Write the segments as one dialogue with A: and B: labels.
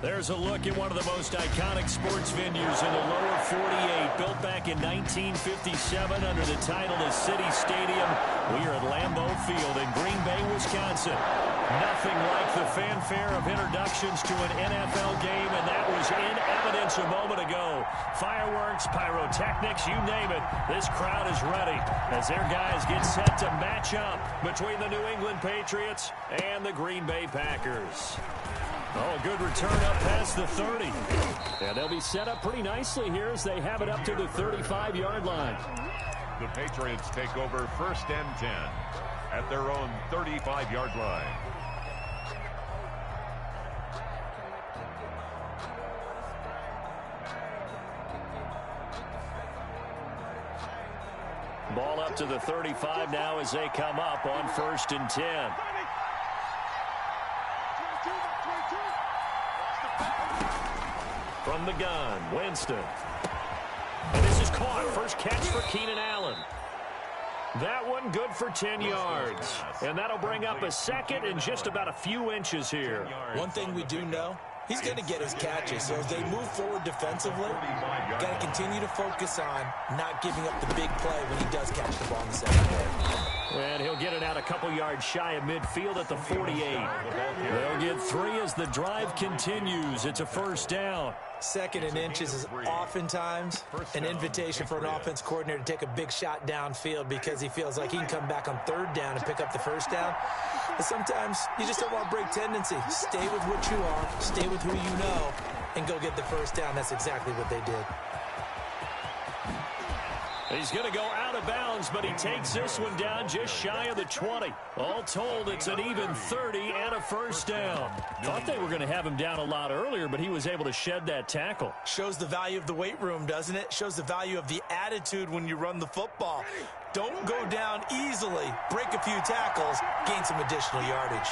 A: There's a look at one of the most iconic sports venues in the lower 48, built back in 1957 under the title of City Stadium. We are at Lambeau Field in Green Bay, Wisconsin. Nothing like the fanfare of introductions to an NFL game, and that was in evidence a moment ago. Fireworks, pyrotechnics, you name it. This crowd is ready as their guys get set to match up between the New England Patriots and the Green Bay Packers. Oh, good return up past the 30. And they'll be set up pretty nicely here as they have it up to the 35-yard line.
B: The Patriots take over 1st and 10 at their own 35-yard line.
A: Ball up to the 35 now as they come up on 1st and 10. From the gun, Winston. And this is caught. First catch for Keenan Allen. That one good for 10 yards. And that'll bring up a second and just about a few inches here.
C: One thing we do know, he's going to get his catches. So as they move forward defensively, got to continue to focus on not giving up the big play when he does catch the ball in the secondary.
A: And he'll get it out a couple yards shy of midfield at the 48. They'll get 3 as the drive continues. It's a 1st down.
C: 2nd and inches is oftentimes an invitation for an offense coordinator to take a big shot downfield because he feels like he can come back on 3rd down and pick up the 1st down. But sometimes you just don't want to break tendency. Stay with what you are, stay with who you know, and go get the 1st down. That's exactly what they did.
A: He's going to go out of bounds, but he takes this one down just shy of the 20. All told, it's an even 30 and a 1st down. Thought they were going to have him down a lot earlier, but he was able to shed that tackle.
C: Shows the value of the weight room, doesn't it? Shows the value of the attitude when you run the football. Don't go down easily. Break a few tackles, gain some additional yardage.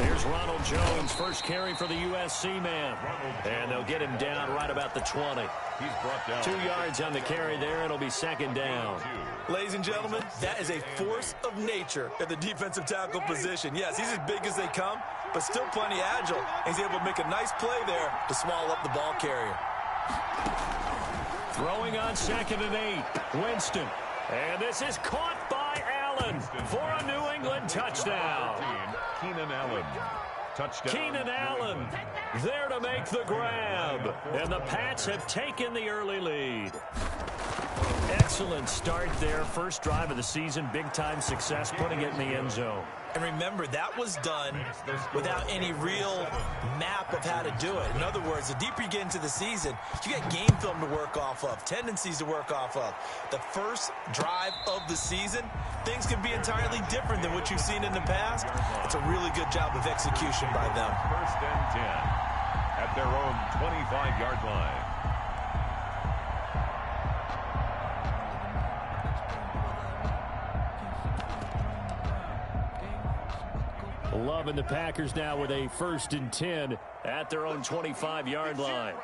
A: Here's Ronald Jones, first carry for the USC man. And they'll get him down right about the 20.
B: He's brought down
A: 2 yards on the carry there. It'll be 2nd down.
C: Ladies and gentlemen, that is a force of nature at the defensive tackle position. Yes, he's as big as they come, but still plenty agile. He's able to make a nice play there to swallow up the ball carrier.
A: Throwing on 2nd and 8. Winston. And this is caught by Allen for a New England touchdown.
B: Keenan Allen. Touchdown.
A: Keenan Allen there to make the grab. And the Pats have taken the early lead. Excellent start there. First drive of the season. Big-time success putting it in the end zone.
C: And remember, that was done without any real map of how to do it. In other words, the deeper you get into the season, you get game film to work off of, tendencies to work off of. The first drive of the season, things can be entirely different than what you've seen in the past. It's a really good job of execution by them.
B: 1st and 10 at their own 25-yard line.
A: Loving the Packers now with a 1st and 10 at their own 25-yard line.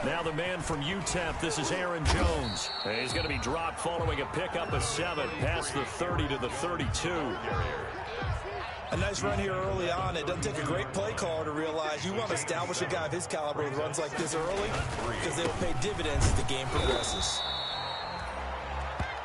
A: Now the man from UTEP, this is Aaron Jones. He's going to be dropped following a pickup of 7 past the 30 to the 32.
C: A nice run here early on. It doesn't take a great play caller to realize you want to establish a guy of his caliber with runs like this early because they will pay dividends as the game progresses.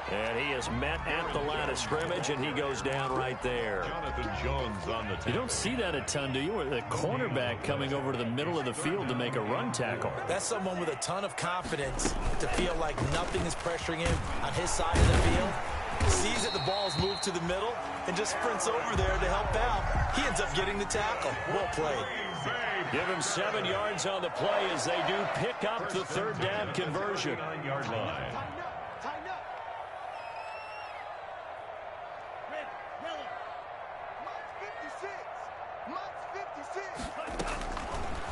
A: And he is met at the line of scrimmage, and he goes down right there.
B: Jonathan Jones on the tackle.
A: You don't see that a ton, do you? With a cornerback coming over to the middle of the field to make a run tackle.
C: That's someone with a ton of confidence to feel like nothing is pressuring him on his side of the field. Sees that the ball's moved to the middle and just sprints over there to help out. He ends up getting the tackle. Well played.
A: Give him 7 yards on the play as they do pick up the 3rd down conversion.
B: 9-yard line.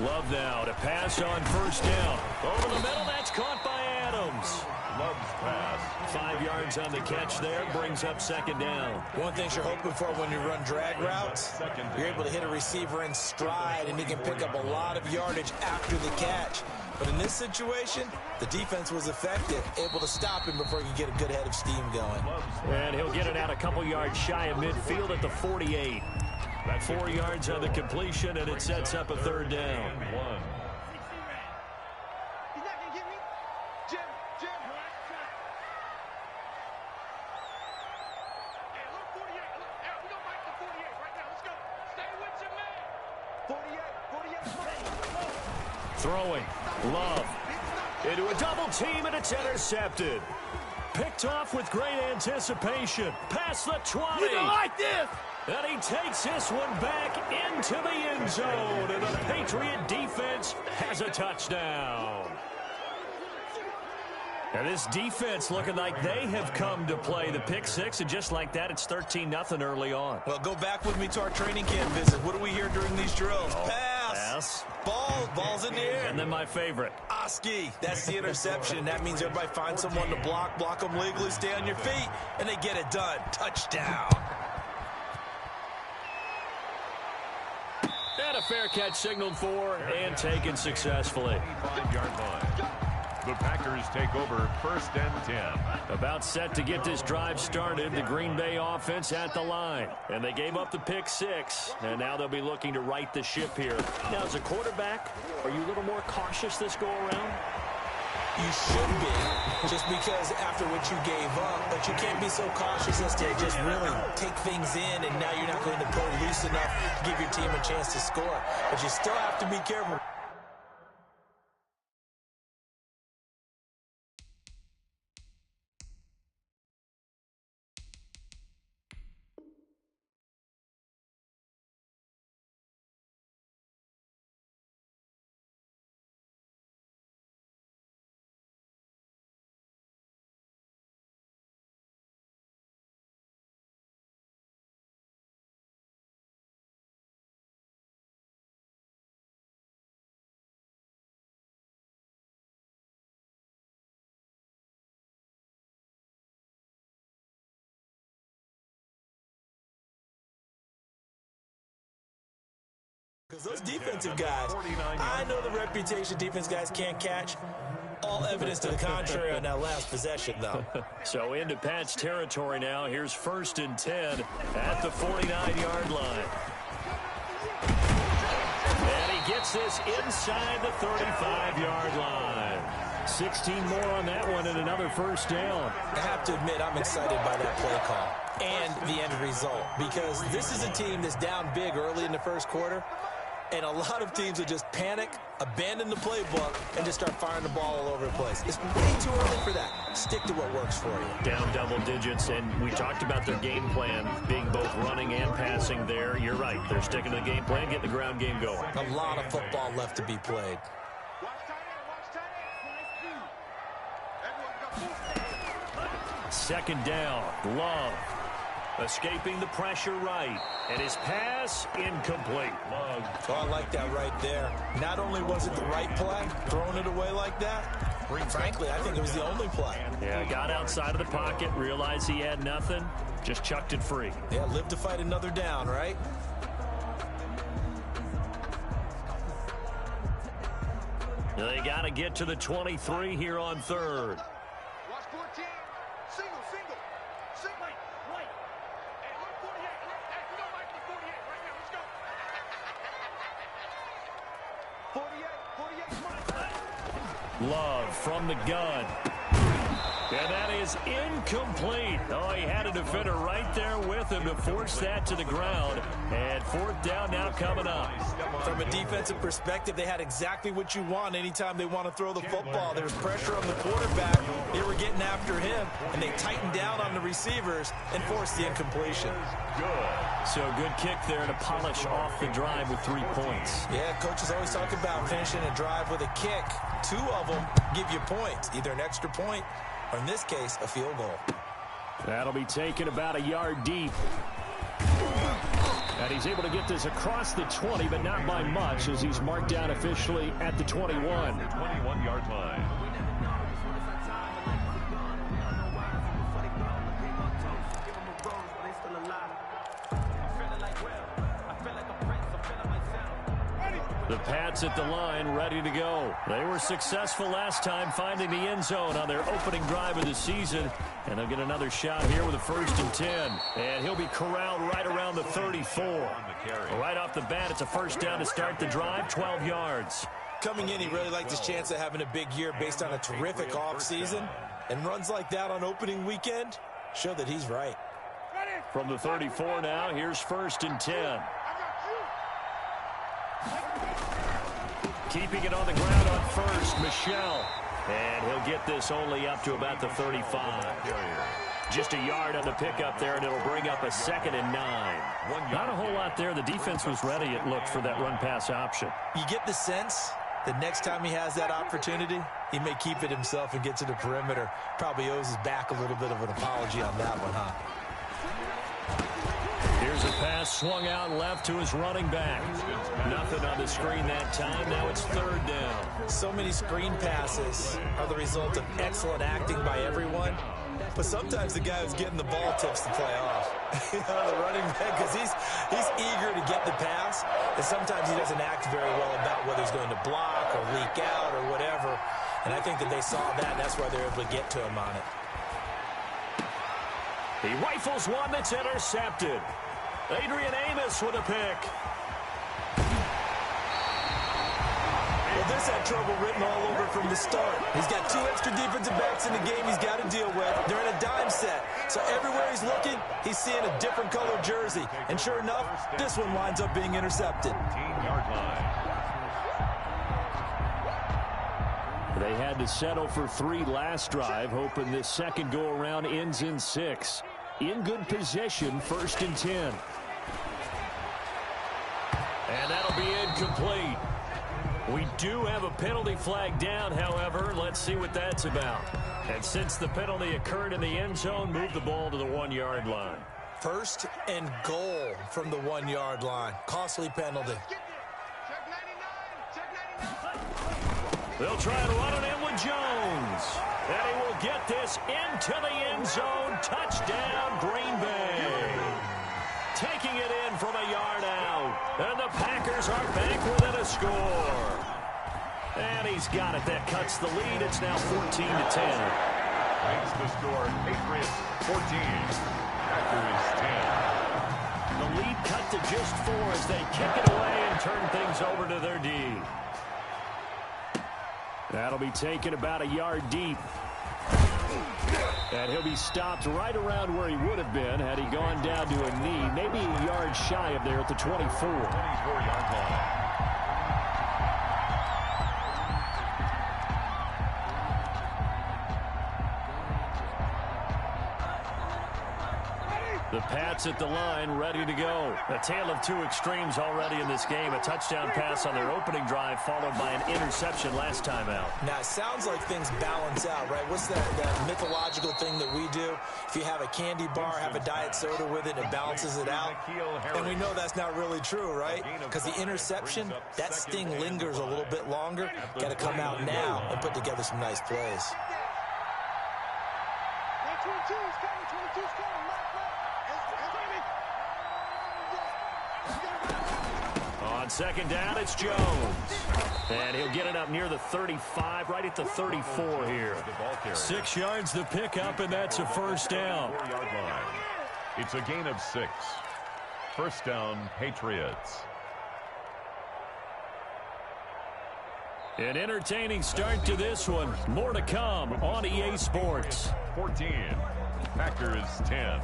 A: Love now to pass on 1st down. Over the middle, that's caught by Adams.
B: Love's pass.
A: 5 yards on the catch there, brings up 2nd down.
C: One thing you're hoping for when you run drag routes, you're able to hit a receiver in stride, and he can pick up a lot of yardage after the catch. But in this situation, the defense was effective, able to stop him before he could get a good head of steam going.
A: And he'll get it out a couple yards shy of midfield at the 48. 4 yards on the completion, and it sets up a third down. Throwing, Love, into a double team, and it's intercepted. Picked off with great anticipation. Past the 20.
D: You don't like this!
A: And he takes this one back into the end zone, and the Patriot defense has a touchdown. And this defense looking like they have come to play. The pick six, and just like that, it's 13-0 early on.
C: Well, go back with me to our training camp visit. What do we hear during these drills? Pass. Ball's in the air.
A: And then my favorite.
C: Oski. That's the interception. That means everybody finds someone to block them legally, stay on your feet, and they get it done. Touchdown.
A: And a fair catch signaled for and taken successfully.
B: 5-yard line. The Packers take over 1st and 10.
A: About set to get this drive started. The Green Bay offense at the line. And they gave up the pick six. And now they'll be looking to right the ship here. Now, as a quarterback, are you a little more cautious this go-around?
C: You should be, just because after what you gave up. But you can't be so cautious as to just really take things in, and now you're not going to go loose enough to give your team a chance to score. But you still have to be careful. Because those defensive guys, I know the reputation defense guys can't catch. All evidence to the contrary on that last possession, though.
A: So into Pat's territory now. Here's 1st and 10 at the 49-yard line. And he gets this inside the 35-yard line. 16 more on that one and another first down.
C: I have to admit, I'm excited by that play call and the end result, because this is a team that's down big early in the first quarter. And a lot of teams will just panic, abandon the playbook, and just start firing the ball all over the place. It's way too early for that. Stick to what works for you.
A: Down double digits, and we talked about their game plan being both running and passing there. You're right. They're sticking to the game plan, getting the ground game going.
C: A lot of football left to be played.
A: Second down, Love. Escaping the pressure right. And his pass incomplete.
C: Oh, I like that right there. Not only was it the right play, throwing it away like that, frankly, I think it was the only play.
A: Yeah, got outside of the pocket, realized he had nothing, just chucked it free.
C: Yeah, live to fight another down, right?
A: They got to get to the 23 here on 3rd. Love from the gun. And that is incomplete. Oh, he had a defender right there with him to force that to the ground. And 4th down now coming up.
C: From a defensive perspective, they had exactly what you want anytime they want to throw the football. There's pressure on the quarterback. They were getting after him, and they tightened down on the receivers and forced the incompletion.
A: So good kick there to polish off the drive with 3 points.
C: Yeah, coaches always talk about finishing a drive with a kick. 2 of them give you points, either an extra point or, in this case, a field goal.
A: That'll be taken about a yard deep. And he's able to get this across the 20, but not by much, as he's marked down officially at the 21.
B: 21-yard line.
A: The Pats at the line, ready to go. They were successful last time finding the end zone on their opening drive of the season. And they'll get another shot here with a 1st and 10. And he'll be corralled right around the 34. Right off the bat, it's a 1st down to start the drive, 12 yards.
C: Coming in, he really liked his chance of having a big year based on a terrific offseason. And runs like that on opening weekend show that he's right.
A: From the 34 now, here's 1st and 10. Keeping it on the ground on 1st, Michel. And he'll get this only up to about the 35. Just a yard on the pickup there, and it'll bring up a 2nd and 9. Not a whole lot there. The defense was ready, it looked, for that run-pass option.
C: You get the sense that next time he has that opportunity, he may keep it himself and get to the perimeter. Probably owes his back a little bit of an apology on that one, huh?
A: Here's a pass swung out left to his running back. Nothing on the screen that time. Now it's 3rd down.
C: So many screen passes are the result of excellent acting by everyone. But sometimes the guy who's getting the ball tips the play off. The running back, because he's eager to get the pass. And sometimes he doesn't act very well about whether he's going to block or leak out or whatever. And I think that they saw that, and that's why they're able to get to him on it.
A: He rifles one that's intercepted. Adrian Amos with a pick.
C: Well, this had trouble written all over from the start. He's got 2 extra defensive backs in the game he's got to deal with. They're in a dime set. So everywhere he's looking, he's seeing a different colored jersey. And sure enough, this one winds up being intercepted.
B: 15-yard line.
A: They had to settle for 3 last drive, hoping this second go-around ends in 6. In good position, 1st and 10. And that'll be incomplete. We do have a penalty flag down, however. Let's see what that's about. And since the penalty occurred in the end zone, move the ball to the 1-yard line.
C: 1st and goal from the 1-yard line. Costly penalty.
A: They'll try and run it in with Jones. And he will get this into the end zone. Touchdown, Green Bay. Taking it in from a yard out. And the Packers are back within a score. And he's got it. That cuts the lead. It's now 14-10.
B: Makes the score. Patriots 14. Packers 10.
A: The lead cut to just 4 as they kick it away and turn things over to their D. That'll be taken about a yard deep. And he'll be stopped right around where he would have been had he gone down to a knee, maybe a yard shy of there at the 24.
B: 24-yard line.
A: The Pats at the line, ready to go. A tale of 2 extremes already in this game. A touchdown pass on their opening drive, followed by an interception last time out.
C: Now, it sounds like things balance out, right? What's that mythological thing that we do? If you have a candy bar, have a diet soda with it, it balances it out. And we know that's not really true, right? Because the interception, that sting lingers a little bit longer. Got to come out now and put together some nice plays.
A: On 2nd down, it's Jones. And he'll get it up near the 35, right at the 34 here. 6 yards the pickup, and that's a 1st down.
B: 4-yard line. It's a gain of 6. 1st down, Patriots.
A: An entertaining start to this one. More to come on EA Sports.
B: 14. Packers 10.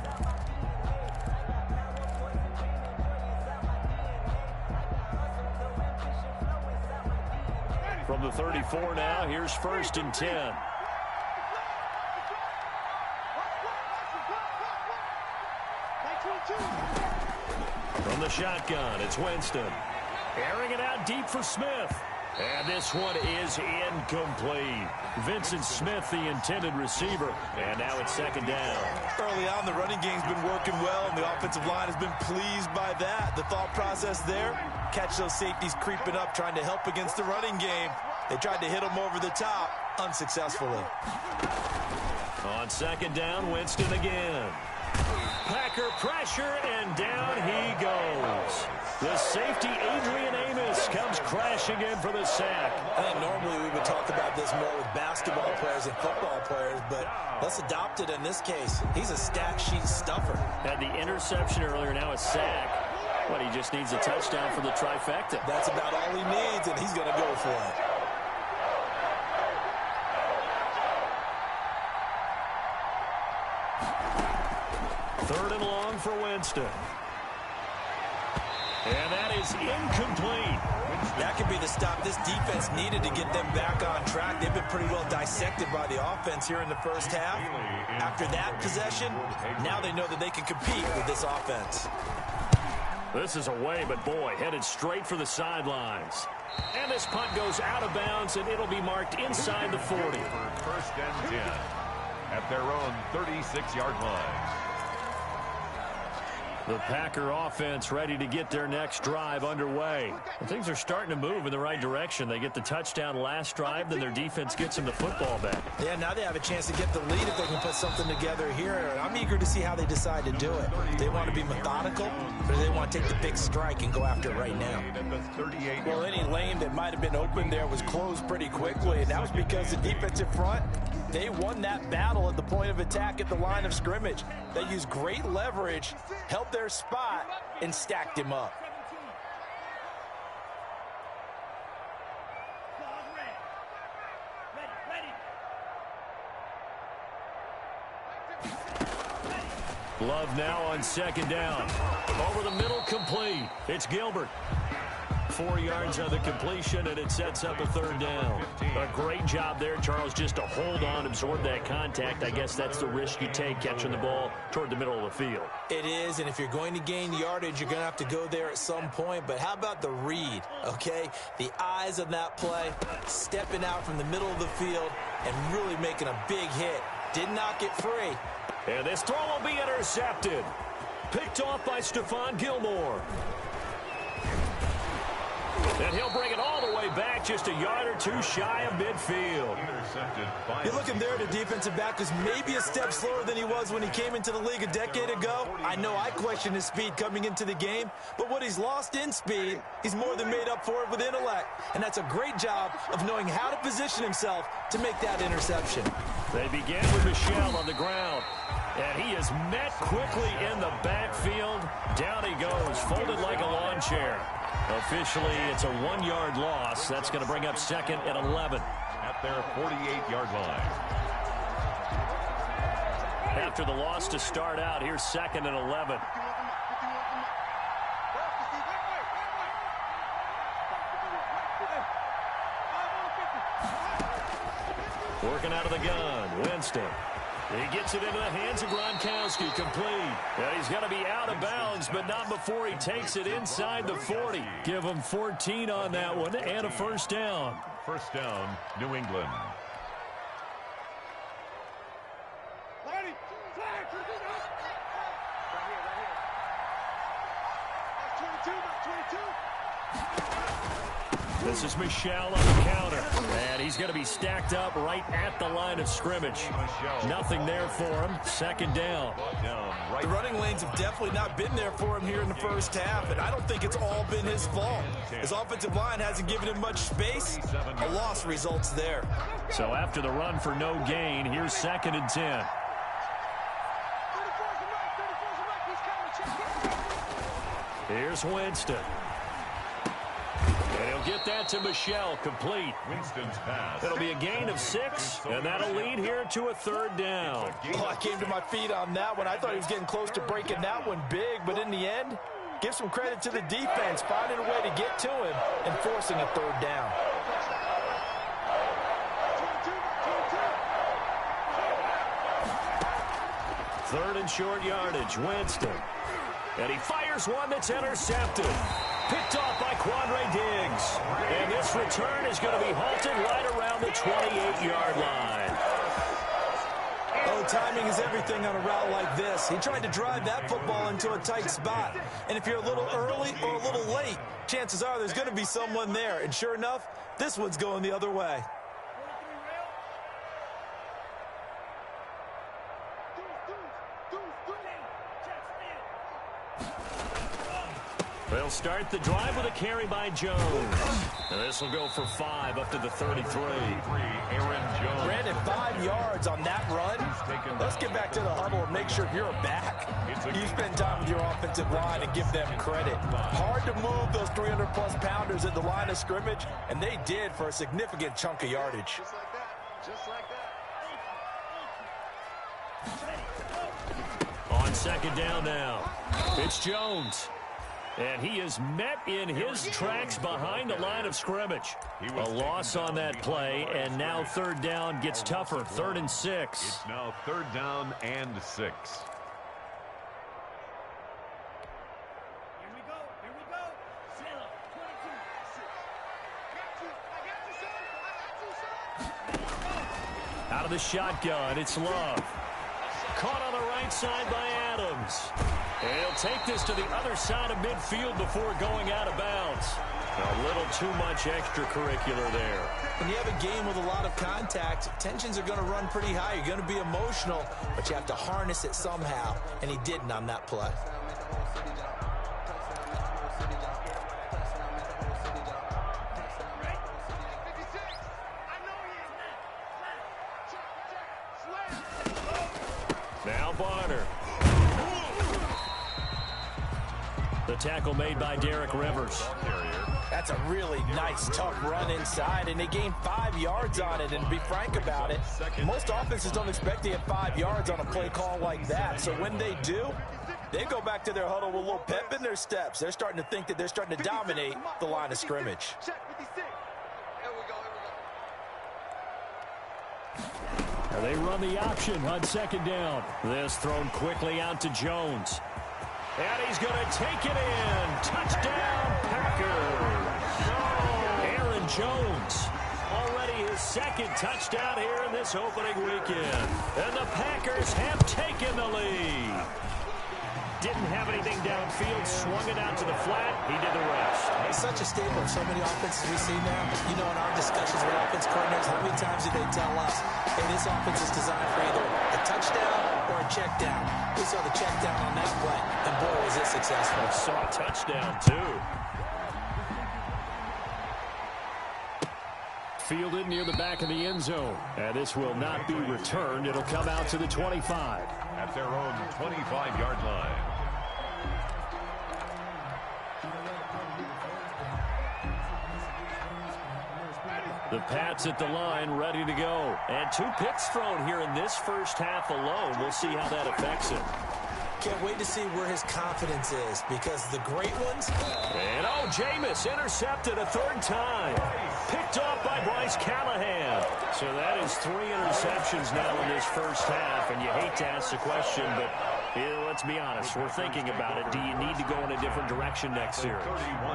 A: From the 34 now, here's 1st and 10. From the shotgun, it's Winston. Airing it out deep for Smith. And this one is incomplete. Vincent Smith, the intended receiver. And now it's 2nd down.
C: Early on, the running game's been working well, and the offensive line has been pleased by that. The thought process there, catch those safeties creeping up, trying to help against the running game. They tried to hit them over the top, unsuccessfully.
A: On 2nd down, Winston again. Packer pressure, and down he goes. The safety, Adrian Amos, comes crashing in for the sack.
C: I think normally we would talk about this more with basketball players and football players, but let's adopt it in this case. He's a stat sheet stuffer.
A: Had the interception earlier, now a sack. But he just needs a touchdown for the trifecta.
C: That's about all he needs, and he's going to go for it.
A: Third and long for Winston. And that is incomplete.
C: That could be the stop this defense needed to get them back on track. They've been pretty well dissected by the offense here in the first half. After that possession, now they know that they can compete with this offense.
A: This is away, but boy, headed straight for the sidelines. And this punt goes out of bounds, and it'll be marked inside the 40.
B: First and 10 at their own 36-yard line.
A: The Packer offense ready to get their next drive underway. And things are starting to move in the right direction. They get the touchdown last drive, then their defense gets them the football back.
C: Yeah, now they have a chance to get the lead if they can put something together here. I'm eager to see how they decide to do it. Do they want to be methodical, or do they want to take the big strike and go after it right now? Well, any lane that might have been open there was closed pretty quickly, and that was because the defensive front, they won that battle at the point of attack at the line of scrimmage. They used great leverage, helped their spot, and stacked him up.
A: Love now on second down. Over the middle, complete. It's Gilbert. 4 yards on the completion, and it sets up a third down. A great job there, Charles, just to hold on, absorb that contact. I guess that's the risk you take catching the ball toward the middle of the field.
C: It is, and if you're going to gain yardage, you're going to have to go there at some point. But how about the read, okay? The eyes of that play, stepping out from the middle of the field and really making a big hit. Did not get free.
A: And this throw will be intercepted. Picked off by Stephon Gilmore. And he'll bring it all the way back, just a yard or two shy of midfield.
C: You're looking there at a defensive back who's maybe a step slower than he was when he came into the league a decade ago. I know I questioned his speed coming into the game, but what he's lost in speed, he's more than made up for it with intellect. And that's a great job of knowing how to position himself to make that interception.
A: They begin with Michel on the ground. And he is met quickly in the backfield. Down he goes, folded like a lawn chair. Officially, it's a 1-yard loss. That's going to bring up second and 11.
B: At their 48-yard line.
A: After the loss to start out, here's second and 11. Working out of the gun, Winston. He gets it into the hands of Gronkowski, complete. And he's going to be out of bounds, but not before he takes it inside the 40. Give him 14 on that one and a first down.
B: First down, New England.
A: This is Michel on the counter. And he's going to be stacked up right at the line of scrimmage. Nothing there for him. Second down.
C: The running lanes have definitely not been there for him here in the first half, and I don't think it's all been his fault. His offensive line hasn't given him much space. A loss results there.
A: So after the run for no gain, here's second and 10. Here's Winston. And he'll get that to Michel, complete.
B: Winston's pass.
A: It'll be a gain of 6, and that'll lead here to a third down.
C: Oh, I came to my feet on that one. I thought he was getting close to breaking that one big, but in the end, give some credit to the defense, finding a way to get to him and forcing a third down.
A: Third and short yardage, Winston. And he fires one that's intercepted. Picked off by Quandre Diggs. And this return is going to be halted right around the 28-yard line.
C: Oh, timing is everything on a route like this. He tried to drive that football into a tight spot. And if you're a little early or a little late, chances are there's going to be someone there. And sure enough, this one's going the other way.
A: They'll start the drive with a carry by Jones. This will go for 5 up to the 33.
B: Aaron Jones.
C: Brandon, 5 yards on that run. Let's get back to the huddle and make sure you're back. You spend time with your offensive line and give them credit. Hard to move those 300-plus pounders at the line of scrimmage, and they did for a significant chunk of yardage.
D: Just like that. Just like that.
A: On second down now, it's Jones. And he is met in his tracks behind the line of scrimmage. A loss on that play, and now third down gets tougher. 3rd and 6.
B: It's now 3rd down and 6.
D: Here we go. Here we go. 22.
A: Out of the shotgun, it's Love. Caught on the right side by Adams. And he'll take this to the other side of midfield before going out of bounds. A little too much extracurricular there.
C: When you have a game with a lot of contact, tensions are going to run pretty high. You're going to be emotional, but you have to harness it somehow, and he didn't on that play.
A: Now Barner. The tackle made by Derek Rivers.
C: That's a really nice, tough run inside, and they gained 5 yards on it. And to be frank about it, most offenses don't expect to get 5 yards on a play call like that. So when they do, they go back to their huddle with a little pep in their steps. They're starting to think that they're starting to dominate the line of scrimmage.
A: And they run the option on second down. This thrown quickly out to Jones. And he's going to take it in. Touchdown, Packers. Aaron Jones. Already his 2nd touchdown here in this opening weekend. And the Packers have taken the lead. Didn't have anything downfield, swung it out to the flat. He did the rest.
C: It's such a staple of so many offenses we see now. You know, in our discussions with offense coordinators, how many times do they tell us, hey, this offense is designed for either a touchdown or a check down. We saw the check down on that play, and boy, was it successful.
A: Saw a touchdown, too. Fielded near the back of the end zone. And this will not be returned. It'll come out to the 25.
B: At their own 25-yard line.
A: The Pats at the line, ready to go. And 2 picks thrown here in this first half alone. We'll see how that affects him.
C: Can't wait to see where his confidence is, because the great ones...
A: And, Jameis intercepted a 3rd time. Picked off by Bryce Callahan. So that is 3 interceptions now in this first half. And you hate to ask the question, but let's be honest. We're thinking about it. Do you need to go in a different direction next series?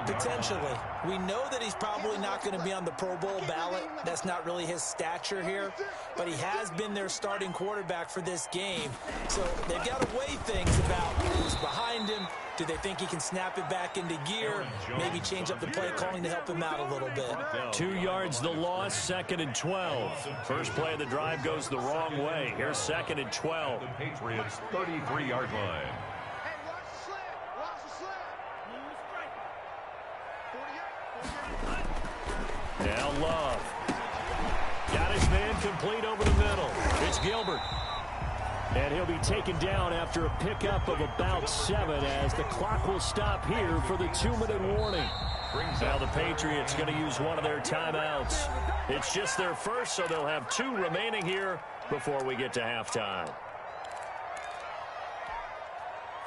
C: Potentially. We know that he's probably not going to be on the Pro Bowl ballot. That's not really his stature here. But he has been their starting quarterback for this game. So they've got to weigh things about who's behind him. Do they think he can snap it back into gear? Maybe change up the play calling to help him out a little bit.
A: 2 yards the loss, 2nd and 12. First play of the drive goes the wrong way. Here's 2nd and 12.
B: The Patriots' 33-yard line.
D: Hey, watch the slant. Watch the slant.
A: Now Love. Got his man complete over the middle. It's Gilbert. And he'll be taken down after a pickup of about 7 as the clock will stop here for the 2-minute warning. Now the Patriots going to use one of their timeouts. It's just their first, so they'll have 2 remaining here before we get to halftime.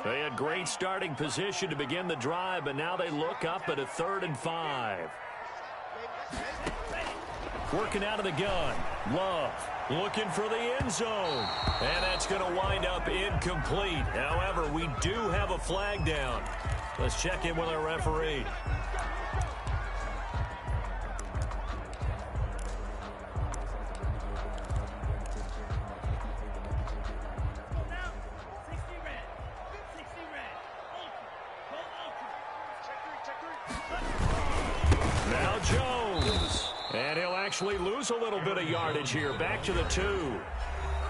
A: They had great starting position to begin the drive, but now they look up at a 3rd and 5. Working out of the gun. Love looking for the end zone. And that's going to wind up incomplete. However, we do have a flag down. Let's check in with our referee. Now Jones. And he'll actually lose a little bit of yardage here. Back to the 2.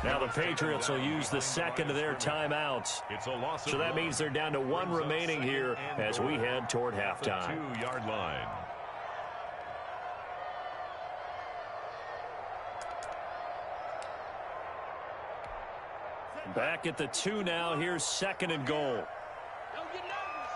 A: Now the Patriots will use the second of their timeouts. So that means they're down to one remaining here as we head toward halftime.
B: 2-yard line.
A: Back at the 2 now. Here's second and goal.
D: Don't get nervous.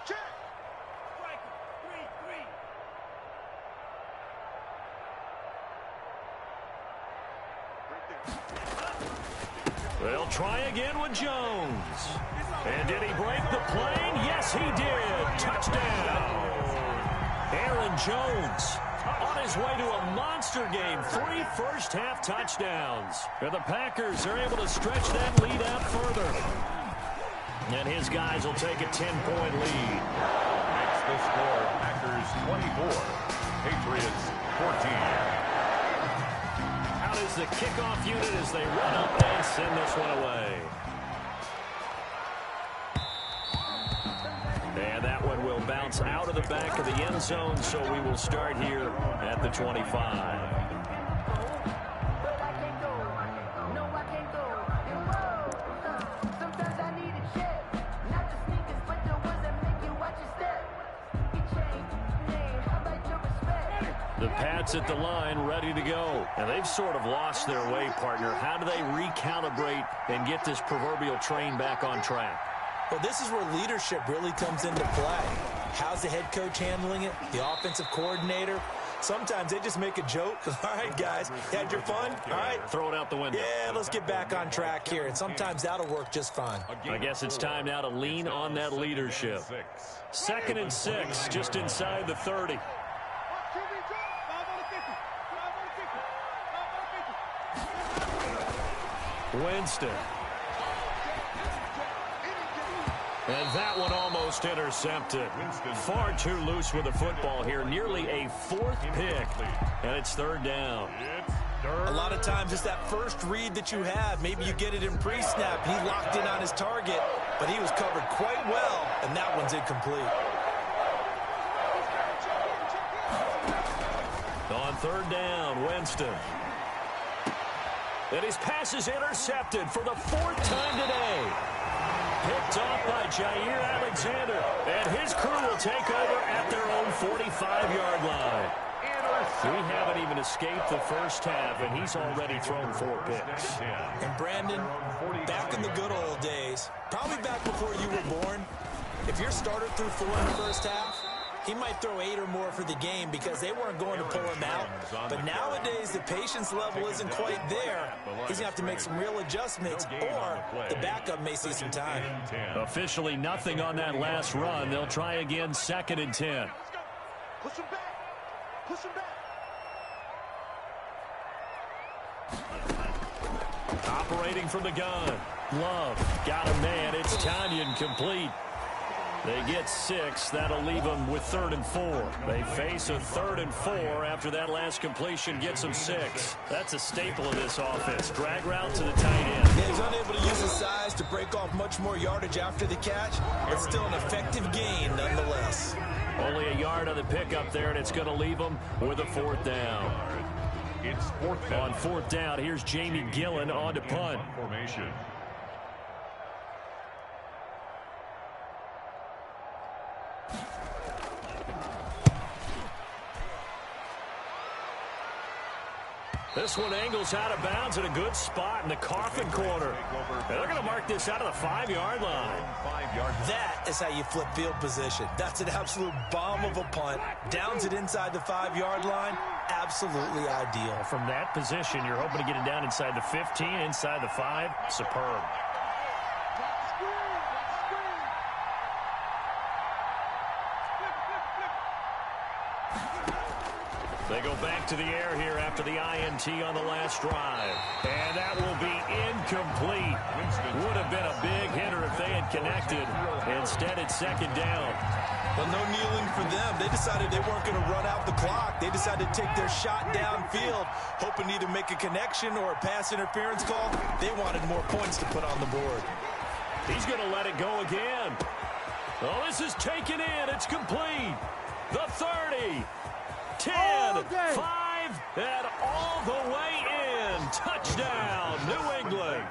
D: Check. Strike him. 3-3.
A: They'll try again with Jones. And did he break the plane? Yes, he did. Touchdown. Aaron Jones on his way to a monster game. 3 first-half touchdowns. And the Packers are able to stretch that lead out further. And his guys will take a 10-point lead.
B: Makes the score Packers 24, Patriots 14.
A: Out is the kickoff unit as they run up and send this one away. And that one will bounce out of the back of the end zone, so we will start here at the 25. The Pats at the line, ready to go. And they've sort of lost their way, partner. How do they recalibrate and get this proverbial train back on track?
C: Well, this is where leadership really comes into play. How's the head coach handling it? The offensive coordinator? Sometimes they just make a joke. All right, guys, had your fun? All right.
A: Throw it out the window.
C: Yeah, let's get back on track here. And sometimes that'll work just fine.
A: I guess it's time now to lean on that leadership. 2nd and 6, just inside the 30. Winston. And that one almost intercepted. Far too loose with the football here. Nearly a 4th pick. And it's 3rd down.
C: A lot of times it's that first read that you have. Maybe you get it in pre-snap. He locked in on his target, but he was covered quite well, and that one's incomplete.
A: On 3rd down, Winston. And his pass is intercepted for the 4th time today. Picked off by Jair Alexander. And his crew will take over at their own 45-yard line. We haven't even escaped the first half, and he's already thrown 4 picks.
C: And Brandon, back in the good old days, probably back before you were born, if your starter threw 4 in the first half, he might throw 8 or more for the game because they weren't going to pull him out. But nowadays, the patience level isn't quite there. He's going to have to make some real adjustments, or the backup may see some time.
A: Officially nothing on that last run. They'll try again, 2nd and 10.
D: Push him back. Push him back.
A: Operating from the gun. Love got a man. It's Tanyan complete. They get 6. That'll leave them with 3rd and 4. They face a 3rd and 4 after that last completion gets them 6. That's a staple of this offense. Drag route to the tight end.
C: Yeah, he's unable to use his size to break off much more yardage after the catch, but still an effective gain nonetheless.
A: Only a yard on the pickup there, and it's going to leave them with a 4th down.
B: It's 4th down.
A: On 4th down, here's Jamie Gillen on to punt.
B: Formation.
A: This one angles out of bounds in a good spot in the coffin corner. And they're going to mark this out of the 5-yard line.
C: That is how you flip field position. That's an absolute bomb of a punt. Downs it inside the 5-yard line. Absolutely ideal.
A: From that position, you're hoping to get it down inside the 15, inside the 5. Superb. They go back to the air here after the INT on the last drive. And that will be incomplete. Would have been a big hitter if they had connected. Instead, it's 2nd down.
C: Well, no kneeling for them. They decided they weren't going to run out the clock. They decided to take their shot downfield, hoping to either make a connection or a pass interference call. They wanted more points to put on the board.
A: He's going to let it go again. Oh, this is taken in. It's complete. The 30, 10, 5, and all the way in. Touchdown, New England.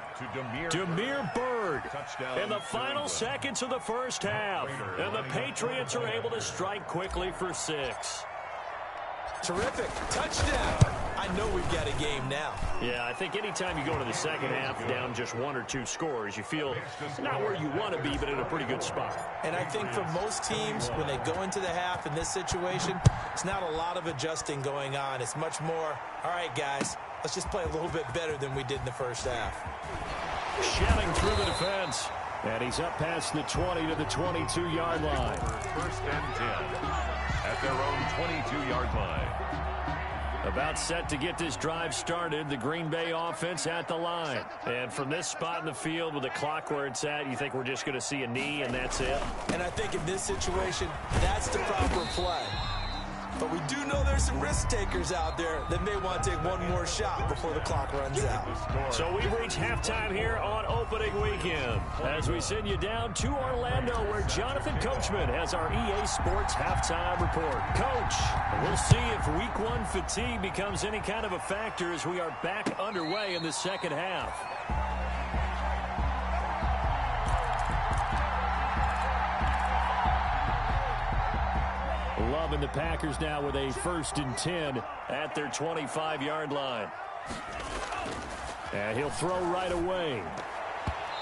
A: Demir Bird in the final seconds of the first half. And the Patriots are able to strike quickly for 6.
C: Terrific. Touchdown. I know we've got a game now.
A: Yeah, I think anytime you go into the second half down just 1 or 2 scores, you feel not where you want to be, but in a pretty good spot.
C: And I think for most teams, when they go into the half in this situation, it's not a lot of adjusting going on. It's much more, all right, guys, let's just play a little bit better than we did in the first half.
A: Shelling through the defense. And he's up past the 20 to the 22-yard line.
B: First and 10 at their own 22-yard line.
A: About set to get this drive started, the Green Bay offense at the line. And from this spot in the field with the clock where it's at, you think we're just going to see a knee and that's it?
C: And I think in this situation, that's the proper play. But we do know there's some risk takers out there that may want to take one more shot before the clock runs out.
A: So we've reached halftime here on opening weekend as we send you down to Orlando where Jonathan Coachman has our EA Sports halftime report. Coach, we'll see if week 1 fatigue becomes any kind of a factor as we are back underway in the second half. Love and the Packers now with a 1st and 10 at their 25-yard line. And he'll throw right away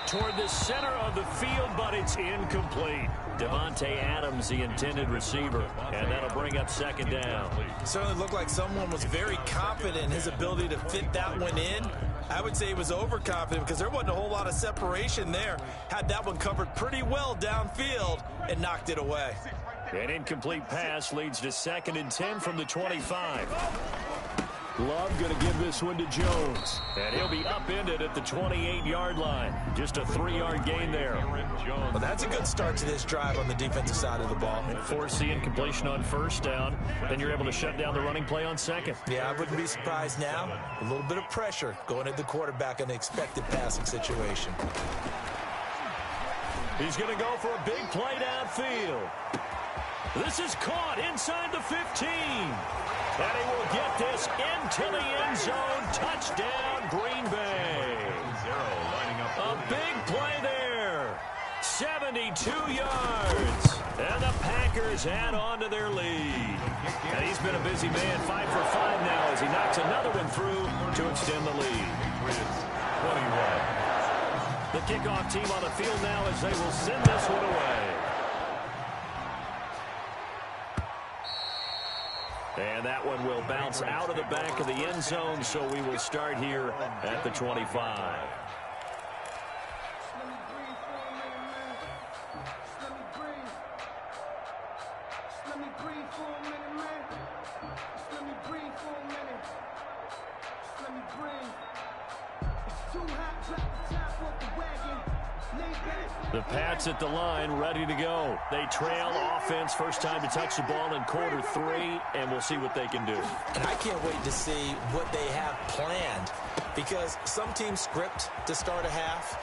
A: toward the center of the field, but it's incomplete. Devontae Adams, the intended receiver, and that'll bring up 2nd down.
C: Certainly looked like someone was very confident in his ability to fit that one in. I would say he was overconfident because there wasn't a whole lot of separation there. Had that one covered pretty well downfield and knocked it away.
A: An incomplete pass leads to 2nd and 10 from the 25. Love going to give this one to Jones. And he'll be upended at the 28-yard line. Just a 3-yard gain there.
C: Well, that's a good start to this drive on the defensive side of the ball.
A: Force the incompletion on 1st down. Then you're able to shut down the running play on 2nd.
C: Yeah, I wouldn't be surprised now. A little bit of pressure going at the quarterback in the expected passing situation.
A: He's going to go for a big play downfield. This is caught inside the 15. And he will get this into the end zone. Touchdown, Green Bay. A big play there. 72 yards. And the Packers add on to their lead. And he's been a busy man, 5 for 5 now as he knocks another one through to extend the lead. 21. The kickoff team on the field now as they will send this one away. And that one will bounce out of the back of the end zone, so we will start here at the 25. The Pats at the line, ready to go. They trail offense, first time to touch the ball in quarter 3, and we'll see what they can do.
C: And I can't wait to see what they have planned, because some teams script to start a half.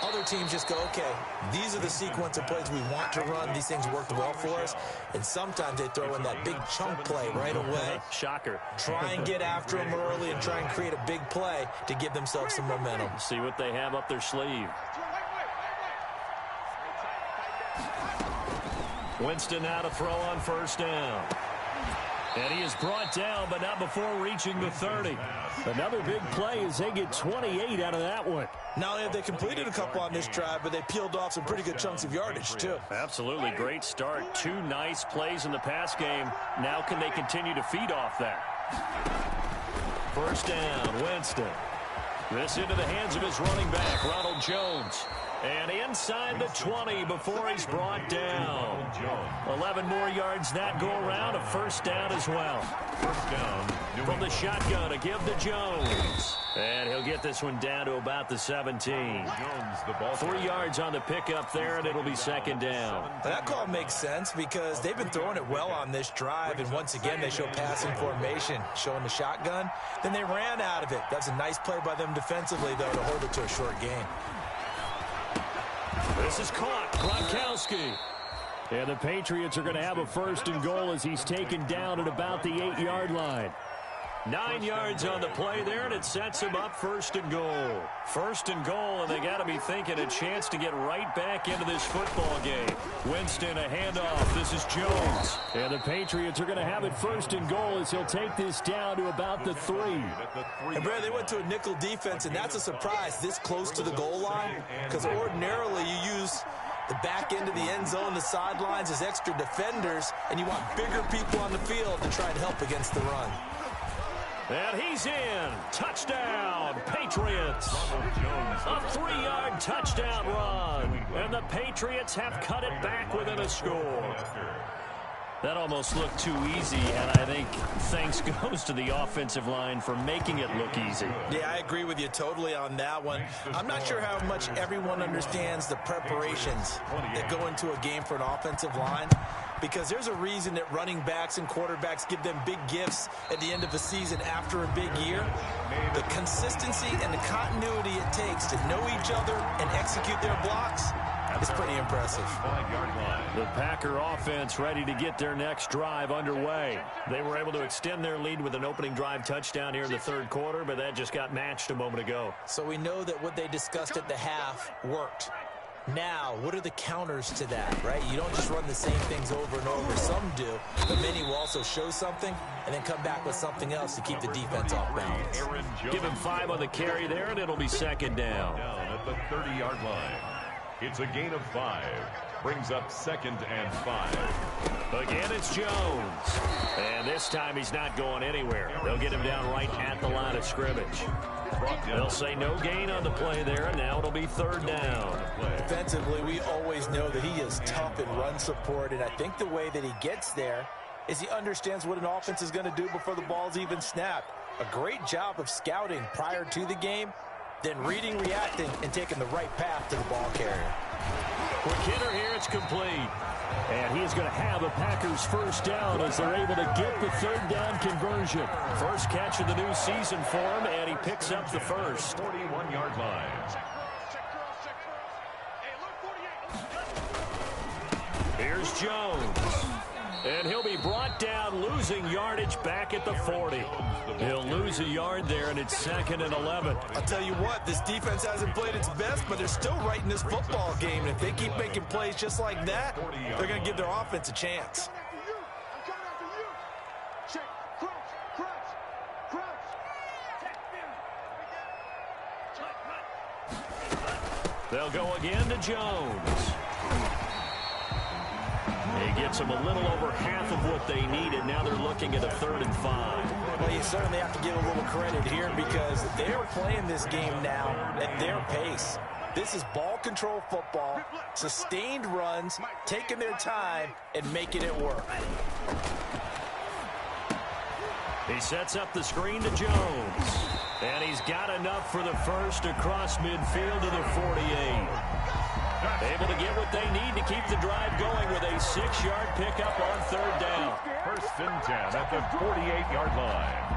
C: Other teams just go, okay, these are the sequence of plays we want to run. These things worked well for us. And sometimes they throw in that big chunk play right away.
A: Shocker.
C: Try and get after them early and try and create a big play to give themselves some momentum.
A: See what they have up their sleeve. Winston now to throw on 1st down. And he is brought down, but not before reaching the 30. Another big play as they get 28 out of that one.
C: Not only have they completed a couple on this drive, but they peeled off some pretty good chunks of yardage, too.
A: Absolutely. Great start. 2 nice plays in the pass game. Now can they continue to feed off that? 1st down, Winston. This into the hands of his running back, Ronald Jones. And inside the 20 before he's brought down. 11 more yards that go around. A 1st down as well.
B: 1st down.
A: From the shotgun to give to Jones. And he'll get this one down to about the 17.
B: Jones, the ball
A: 3 yards on the pickup there, and it'll be 2nd down.
C: That call makes sense because they've been throwing it well on this drive, and once again they show passing formation, showing the shotgun. Then they ran out of it. That's a nice play by them defensively, though, to hold it to a short game.
A: This is caught. Gronkowski. And the Patriots are going to have a first and goal as he's taken down at about the 8-yard line. 9 yards on the play there, and it sets him up first and goal. First and goal, and they got to be thinking a chance to get right back into this football game. Winston, a handoff. This is Jones. And the Patriots are going to have it first and goal as he'll take this down to about the 3.
C: And, Brad, they went to a nickel defense, and that's a surprise this close to the goal line, because ordinarily you use the back end of the end zone, the sidelines as extra defenders, and you want bigger people on the field to try and help against the run.
A: And he's in. Touchdown, Patriots. A 3-yard touchdown run. And the Patriots have cut it back within a score. That almost looked too easy, and I think thanks goes to the offensive line for making it look easy.
C: Yeah, I agree with you totally on that one. I'm not sure how much everyone understands the preparations that go into a game for an offensive line, because there's a reason that running backs and quarterbacks give them big gifts at the end of the season after a big year. The consistency and the continuity it takes to know each other and execute their blocks is pretty impressive.
A: The Packer offense ready to get their next drive underway. They were able to extend their lead with an opening drive touchdown here in the third quarter, but that just got matched a moment ago.
C: So we know that what they discussed at the half worked. Now, what are the counters to that, right? You don't just run the same things over and over. Some do, but many will also show something and then come back with something else to keep the defense off balance.
A: Give him 5 on the carry there, and it'll be second down.
B: Down at the 30-yard line. It's a gain of 5. Brings up 2nd and 5.
A: Again, it's Jones. And this time he's not going anywhere. They'll get him down right at the line of scrimmage. They'll say no gain on the play there, and now it'll be third down.
C: Defensively, we always know that he is tough in run support, and I think the way that he gets there is he understands what an offense is going to do before the ball's even snapped. A great job of scouting prior to the game, then reading, reacting, and taking the right path to the ball carrier.
A: Quick hitter here, it's complete. And he's going to have a Packers first down as they're able to get the third down conversion. First catch of the new season for him, and he picks up the first.
B: 41-yard line.
A: Here's Jones. And he'll be brought down, losing yardage back at the 40. He'll lose a yard there, and it's 2nd and 11.
C: I'll tell you what, this defense hasn't played its best, but they're still right in this football game. And if they keep making plays just like that, they're going to give their offense a chance.
A: They'll go again to Jones. He gets them a little over half of what they needed. Now they're looking at a 3rd and 5.
C: Well, you certainly have to give a little credit here because they're playing this game now at their pace. This is ball control football, sustained runs, taking their time, and making it work.
A: He sets up the screen to Jones. And he's got enough for the first across midfield to the 48. Able to get what they need to keep the drive going with a 6-yard pickup on third down.
B: First and 10 at the 48-yard line.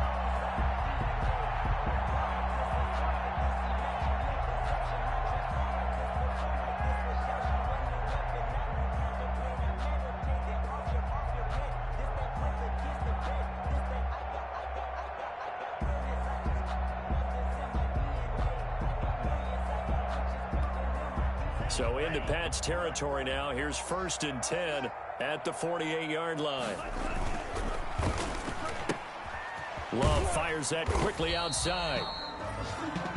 A: So into Pat's territory now. Here's 1st and 10 at the 48-yard line. Love fires that quickly outside.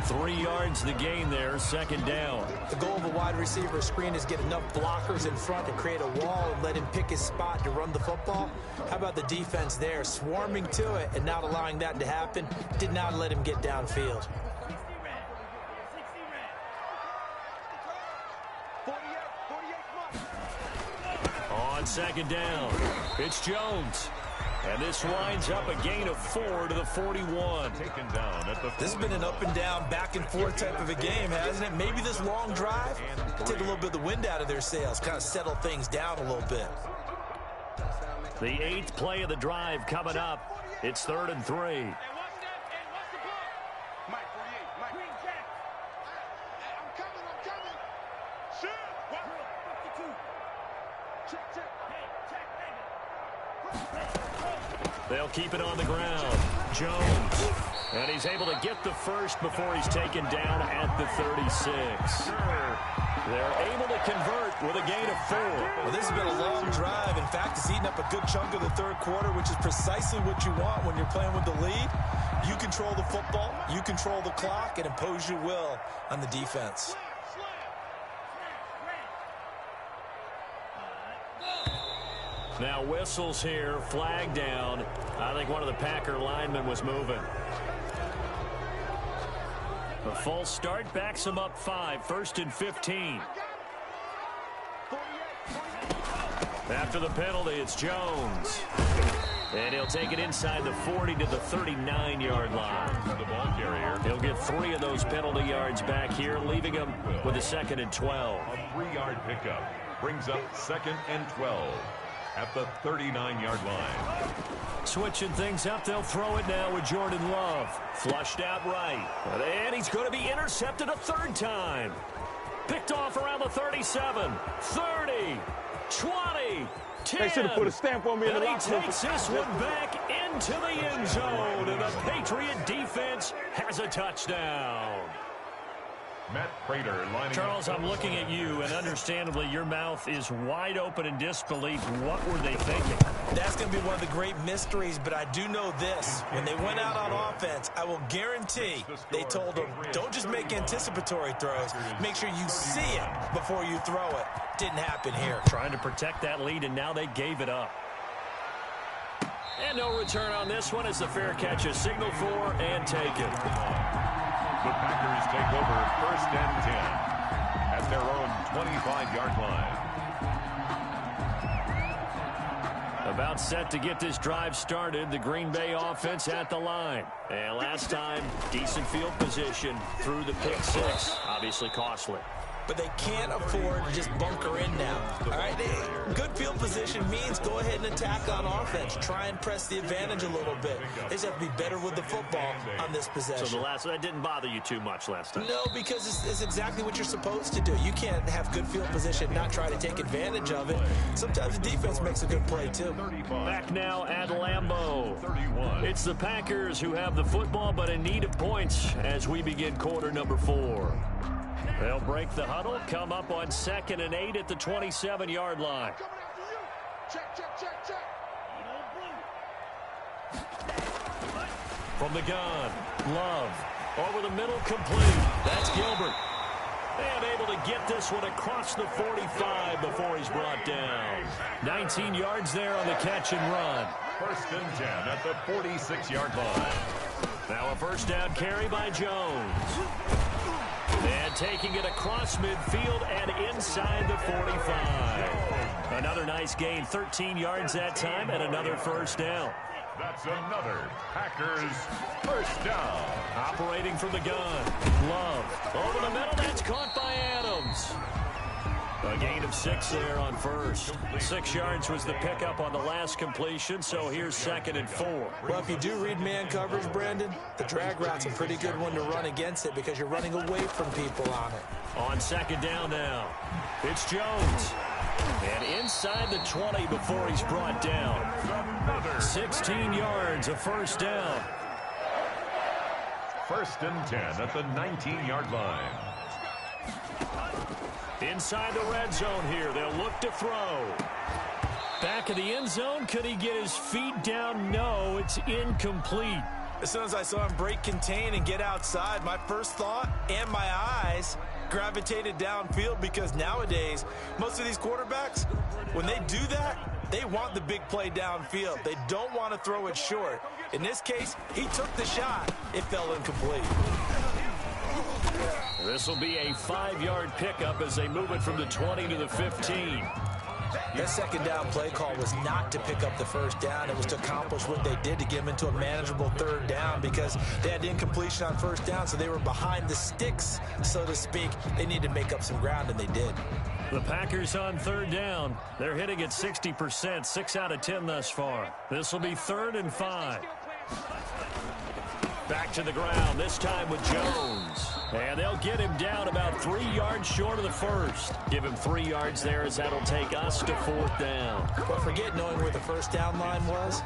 A: 3 yards the gain there, 2nd down.
C: The goal of a wide receiver screen is get enough blockers in front to create a wall and let him pick his spot to run the football. How about the defense there, swarming to it and not allowing that to happen? Did not let him get downfield.
A: On 2nd down, it's Jones. And this winds up a gain of 4 to the 41.
B: Taken down at the.
C: This has been an up and down, back and forth type of a game, hasn't it? Maybe this long drive take a little bit of the wind out of their sails, kind of settle things down a little bit.
A: The 8th play of the drive coming up. It's 3rd and 3. They'll keep it on the ground. Jones. And he's able to get the first before he's taken down at the 36. They're able to convert with a gain of 4.
C: Well, this has been a long drive. In fact, it's eaten up a good chunk of the third quarter, which is precisely what you want when you're playing with the lead. You control the football, you control the clock, and impose your will on the defense.
A: Now whistles here, flag down. I think one of the Packer linemen was moving. A false start backs him up 5, 1st and 15. After the penalty, it's Jones. And he'll take it inside the 40 to the 39-yard line.
B: The ball carrier.
A: He'll get 3 of those penalty yards back here, leaving him with a 2nd and 12.
B: A 3-yard pickup brings up 2nd and 12 at the 39-yard line.
A: Switching things up, they'll throw it now with Jordan Love. Flushed out right. And he's going to be intercepted a 3rd time. Picked off around the 37, 30, 20, 10.
E: They should have put a stamp on me in the
A: And he
E: locker room.
A: takes this one back into the end zone. And the Patriot defense has a touchdown.
B: Matt Prater lining
A: Charles,
B: up.
A: I'm looking at you, and understandably, your mouth is wide open in disbelief. What were they thinking?
C: That's going to be one of the great mysteries, but I do know this. When they went out on offense, I will guarantee they told them, don't just make anticipatory throws. Make sure you see it before you throw it. Didn't happen here.
A: Trying to protect that lead, and now they gave it up. And no return on this one as the fair catch is signaled for and taken.
B: The Packers take over 1st and 10 at their own 25-yard line.
A: About set to get this drive started, the Green Bay offense at the line. And last time, decent field position through the pick 6. Obviously costly.
C: But they can't afford to just bunker in now. All right, good field position means go ahead and attack on offense. Try and press the advantage a little bit. They just have to be better with the football on this possession.
A: So that didn't bother you too much last time?
C: No, because it's exactly what you're supposed to do. You can't have good field position and not try to take advantage of it. Sometimes the defense makes a good play, too.
A: Back now at Lambeau. It's the Packers who have the football, but in need of points as we begin quarter number 4. They'll break the huddle, come up on 2nd and 8 at the 27-yard line.
D: Check, check, check, check.
A: From the gun, Love. Over the middle, complete. That's Gilbert. And able to get this one across the 45 before he's brought down. 19 yards there on the catch and run.
B: 1st and 10 at the 46-yard line.
A: Now a 1st down carry by Jones. And taking it across midfield and inside the 45. Another nice gain, 13 yards that time, and another 1st down.
B: That's another Packers 1st down.
A: Operating from the gun. Love. Over the middle, that's caught by Adams. A gain of 6 there on 1st. 6 yards was the pickup on the last completion, so here's 2nd and 4.
C: Well, if you do read man coverage, Brandon, the drag route's a pretty good one to run against it because you're running away from people on it.
A: On 2nd down now, it's Jones. And inside the 20 before he's brought down. 16 yards, a 1st down.
B: 1st and 10 at the 19-yard line.
A: Inside the red zone here, they'll look to throw. Back of the end zone, could he get his feet down? No, it's incomplete.
C: As soon as I saw him break contain and get outside, my first thought and my eyes gravitated downfield because nowadays, most of these quarterbacks, when they do that, they want the big play downfield. They don't want to throw it short. In this case, he took the shot. It fell incomplete.
A: This will be a 5-yard pickup as they move it from the 20 to the 15.
C: That 2nd down play call was not to pick up the 1st down. It was to accomplish what they did to get them into a manageable 3rd down because they had incompletion on 1st down, so they were behind the sticks, so to speak. They needed to make up some ground, and they did.
A: The Packers on 3rd down. They're hitting at 60%, 6 out of 10 thus far. This will be 3rd and 5. Back to the ground, this time with Jones. And they'll get him down about 3 yards short of the first. Give him 3 yards there as that'll take us to 4th down.
C: But forget knowing where the first down line was.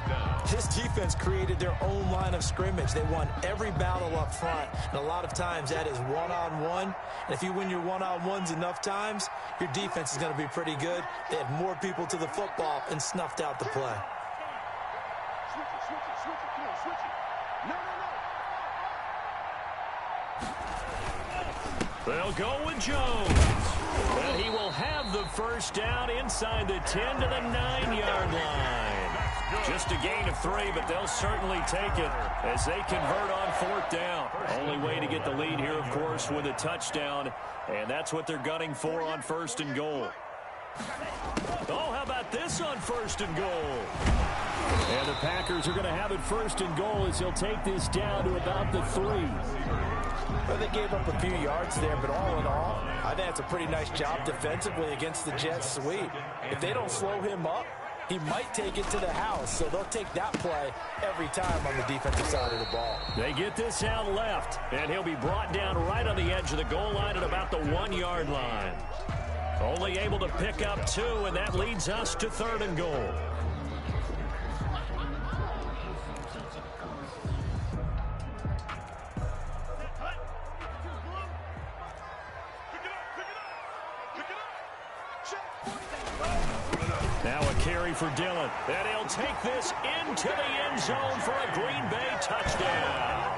C: This defense created their own line of scrimmage. They won every battle up front. And a lot of times that is one-on-one. And if you win your one-on-ones enough times, your defense is going to be pretty good. They had more people to the football and snuffed out the play.
D: Switch it. Come on, switch it. No.
A: They'll go with Jones. And he will have the first down inside the 10 to the 9-yard line. Just a gain of 3, but they'll certainly take it as they convert on 4th down. Only way to get the lead here, of course, with a touchdown. And that's what they're gunning for on 1st and goal. Oh, how about this on 1st and goal? And the Packers are going to have it 1st and goal as he'll take this down to about the 3.
C: Well, they gave up a few yards there, but all in all, I think that's a pretty nice job defensively against the Jets sweep. If they don't slow him up, he might take it to the house, so they'll take that play every time on the defensive side of the ball.
A: They get this out left, and he'll be brought down right on the edge of the goal line at about the 1-yard line. Only able to pick up 2, and that leads us to 3rd and goal. Now a carry for Dillon. And he'll take this into the end zone for a Green Bay touchdown.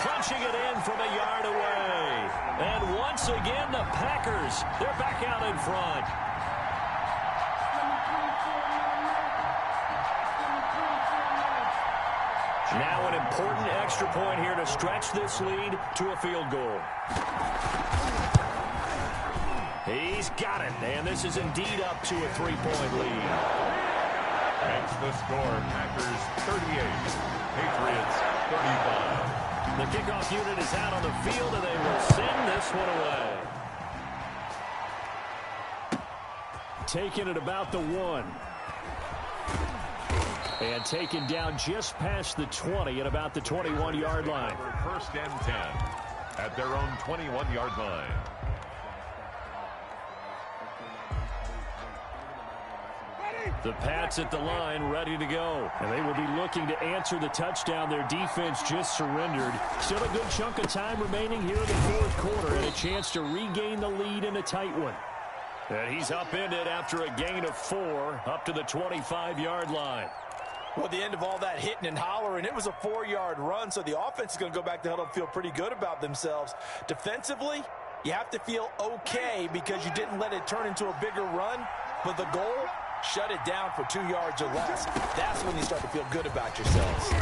A: Punching it in from a yard away. And once again, the Packers, they're back out in front. Now an important extra point here to stretch this lead to a field goal. He's got it, and this is indeed up to a 3-point lead.
B: That's the score. Packers 38, Patriots 35.
A: The kickoff unit is out on the field, and they will send this one away. Taking it about the 1. And taken down just past the 20 at about the 21-yard line.
B: 1st and 10 at their own 21-yard line.
A: The Pats at the line, ready to go. And they will be looking to answer the touchdown their defense just surrendered. Still a good chunk of time remaining here in the 4th quarter and a chance to regain the lead in a tight one. And he's upended after a gain of 4 up to the 25-yard line.
C: Well, at the end of all that hitting and hollering, it was a 4-yard run, so the offense is going to go back to huddle and feel pretty good about themselves. Defensively, you have to feel okay because you didn't let it turn into a bigger run, but the goal, shut it down for 2 yards or less. That's when you start to feel good about yourselves.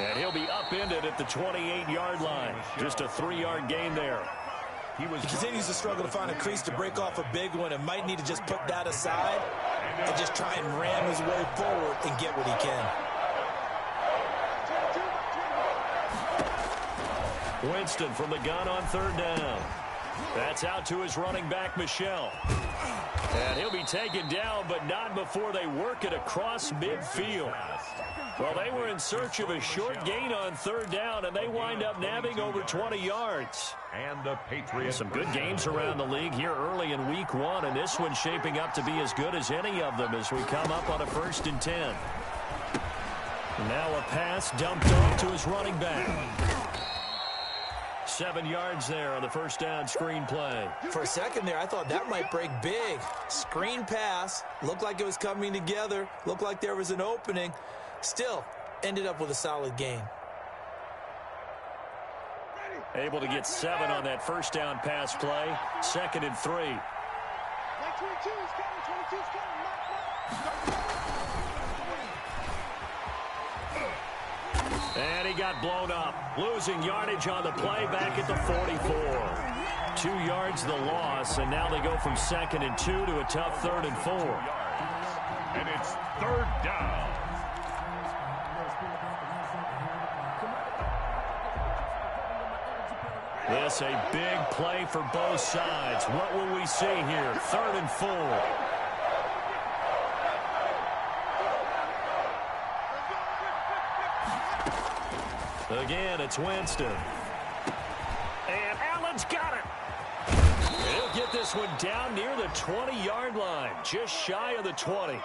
A: And he'll be upended at the 28-yard line. Just a 3-yard gain there.
C: He continues to struggle to find a crease to break off a big one and might need to just put that aside and just try and ram his way forward and get what he can.
A: Winston from the gun on 3rd down. That's out to his running back, Michel. And he'll be taken down, but not before they work it across midfield. Well, they were in search of a short gain on 3rd down, and they wind up nabbing over 20 yards.
B: And the Patriots.
A: Some good games around the league here early in week 1, and this one's shaping up to be as good as any of them as we come up on a 1st and 10. Now a pass dumped off to his running back. 7 yards there on the 1st down screen play.
C: For a second there, I thought that might break big. Screen pass. Looked like it was coming together. Looked like there was an opening. Still, ended up with a solid gain.
A: Able to get 7 on that 1st down pass play. 2nd and 3.
D: 22 is coming. 22 is coming.
A: And he got blown up. Losing yardage on the play back at the 44. 2 yards the loss, and now they go from 2nd and 2 to a tough 3rd and 4.
B: And it's 3rd down.
A: This a big play for both sides. What will we see here? 3rd and 4. Again, it's Winston. And Jones got it. He'll get this one down near the 20-yard line, just shy of the 20.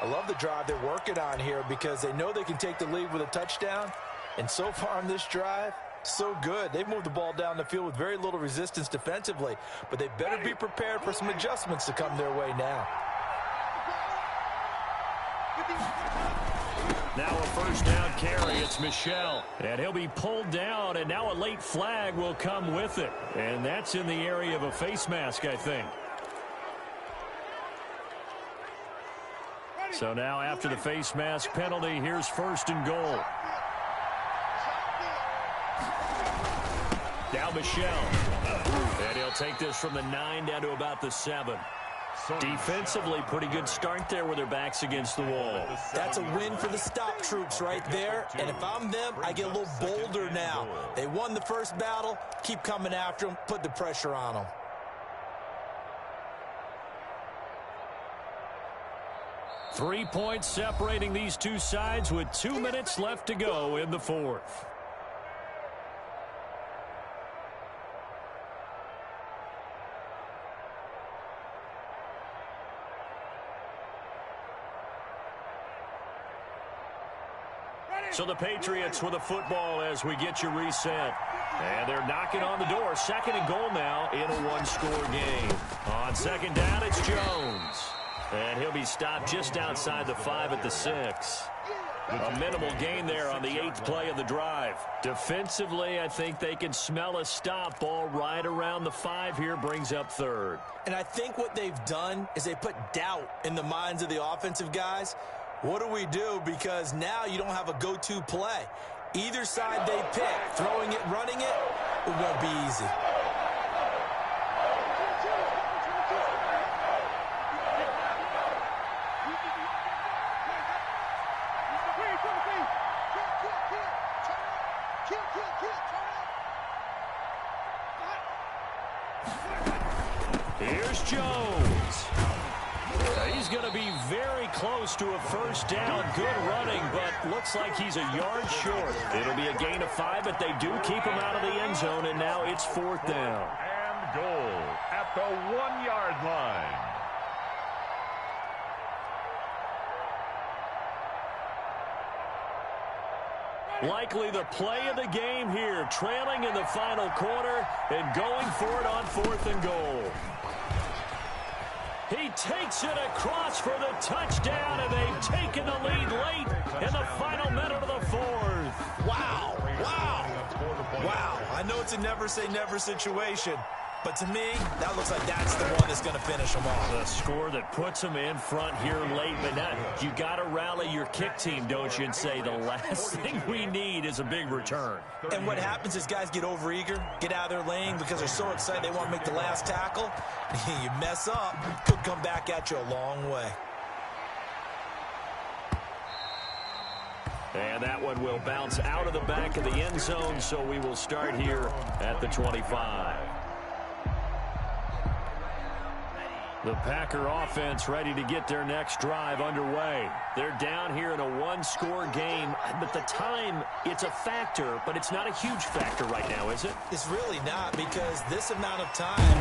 C: I love the drive they're working on here because they know they can take the lead with a touchdown. And so far on this drive, so good. They've moved the ball down the field with very little resistance defensively, but they better be prepared for some adjustments to come their way now.
A: Now a first down carry. It's Michel. And he'll be pulled down, and now a late flag will come with it. And that's in the area of a face mask, I think. So now after the face mask penalty, here's first and goal. Now Michel. And he'll take this from the 9 down to about the 7. Defensively, pretty good start there with their backs against the wall.
C: That's a win for the stop troops right there. And if I'm them, I get a little bolder now. They won the first battle. Keep coming after them. Put the pressure on them.
A: Three points separating these two sides with 2 minutes left to go in the fourth. So the Patriots with a football as we get you reset. And they're knocking on the door. Second and goal now in a one-score game. On second down, it's Jones. And he'll be stopped just outside the 5 at the 6. A minimal gain there on the 8th play of the drive. Defensively, I think they can smell a stop. Ball right around the 5 here, brings up third.
C: And I think what they've done is they put doubt in the minds of the offensive guys. What do we do? Because now you don't have a go-to play. Either side they pick, throwing it, running it won't be easy.
A: Here's Jones. He's going to be very close to a first down. Good running, but looks like he's a yard short. It'll be a gain of 5, but they do keep him out of the end zone, and now it's fourth down.
B: And goal at the 1-yard line.
A: Likely the play of the game here, trailing in the final quarter and going for it on fourth and goal. He takes it across for the touchdown, and they've taken the lead late in the final minute of the fourth.
C: Wow, wow, wow. I know it's a never-say-never situation, but to me, that looks like that's the one that's going to finish them off.
A: The score that puts them in front here late, but now you got to rally your kick team, don't you, and say the last thing we need is a big return.
C: And what happens is guys get overeager, get out of their lane because they're so excited they want to make the last tackle. You mess up, could come back at you a long way.
A: And that one will bounce out of the back of the end zone, so we will start here at the 25. The Packer offense ready to get their next drive underway. They're down here in a one-score game, but the time, it's a factor, but it's not a huge factor right now, is it?
C: It's really not, because this amount of time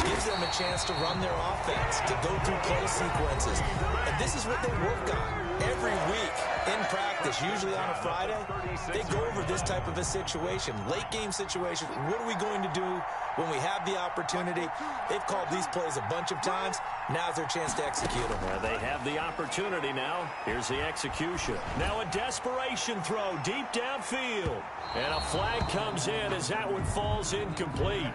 C: gives them a chance to run their offense, to go through play sequences. And this is what they work on every week in practice, usually on a Friday. They go over this type of a situation, late game situation. What are we going to do when we have the opportunity? They've called these plays a bunch of times. Now's their chance to execute them.
A: Well, they have the opportunity now. Here's the execution. Now a desperation throw deep downfield. And a flag comes in as that one falls incomplete.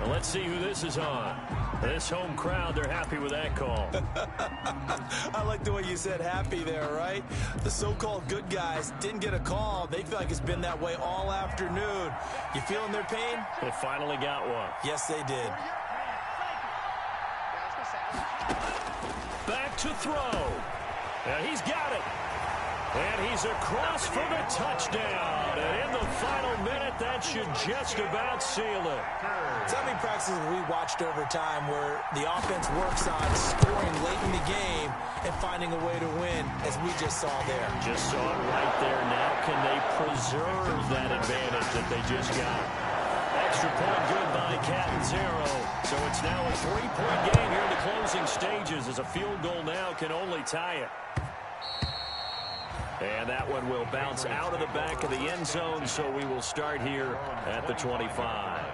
A: Well, let's see who this is on. This home crowd, they're happy with that call.
C: I like the way you said happy there, right? The so-called good guys didn't get a call. They feel like it's been that way all afternoon. You feeling their pain?
A: They finally got one.
C: Yes, they did.
A: Back to throw. And he's got it. And he's across for the touchdown. And in the final minute, that should just about seal it.
C: So many practices we watched over time where the offense works on scoring late in the game and finding a way to win, as we just saw there.
A: Just saw it right there. Now can they preserve that advantage that they just got? Extra extra point good by Catanzaro. So it's now a 3-point game here in the closing stages as a field goal now can only tie it. And that one will bounce out of the back of the end zone, so we will start here at the 25.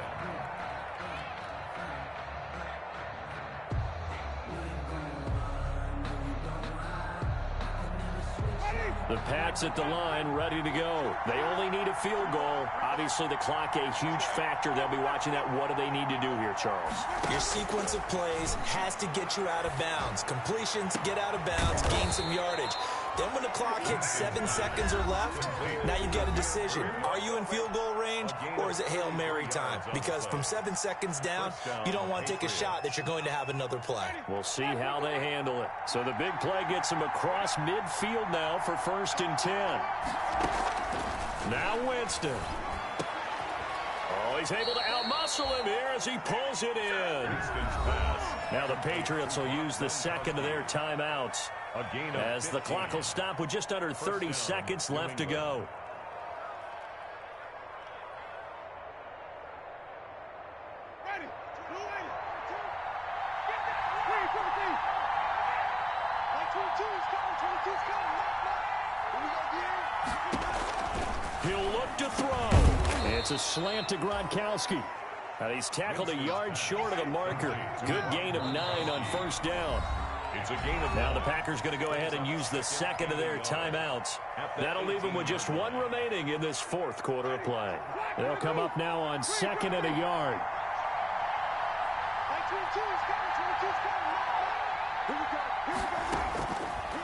A: The Pats at the line, ready to go. They only need a field goal. Obviously, the clock a huge factor. They'll be watching that. What do they need to do here, Charles?
C: Your sequence of plays has to get you out of bounds. Completions, get out of bounds, gain some yardage. Then when the clock hits 7 seconds or left, now you get a decision. Are you in field goal range, or is it Hail Mary time? Because from 7 seconds down, you don't want to take a shot that you're going to have another play.
A: We'll see how they handle it. So the big play gets them across midfield now for 1st and 10. Now Winston. Oh, he's able to outmuscle him here as he pulls it in. Now the Patriots will use the second of their timeouts as the clock will stop with just under 30 seconds left to go. He'll look to throw. It's a slant to Gronkowski. And he's tackled a yard short of the marker. Good gain of 9 on 1st down.
B: It's a gain of
A: now the Packers going to go ahead and use the second of their timeouts. That'll leave them with just 1 remaining in this 4th quarter of play. They'll come up now on 2nd and a yard.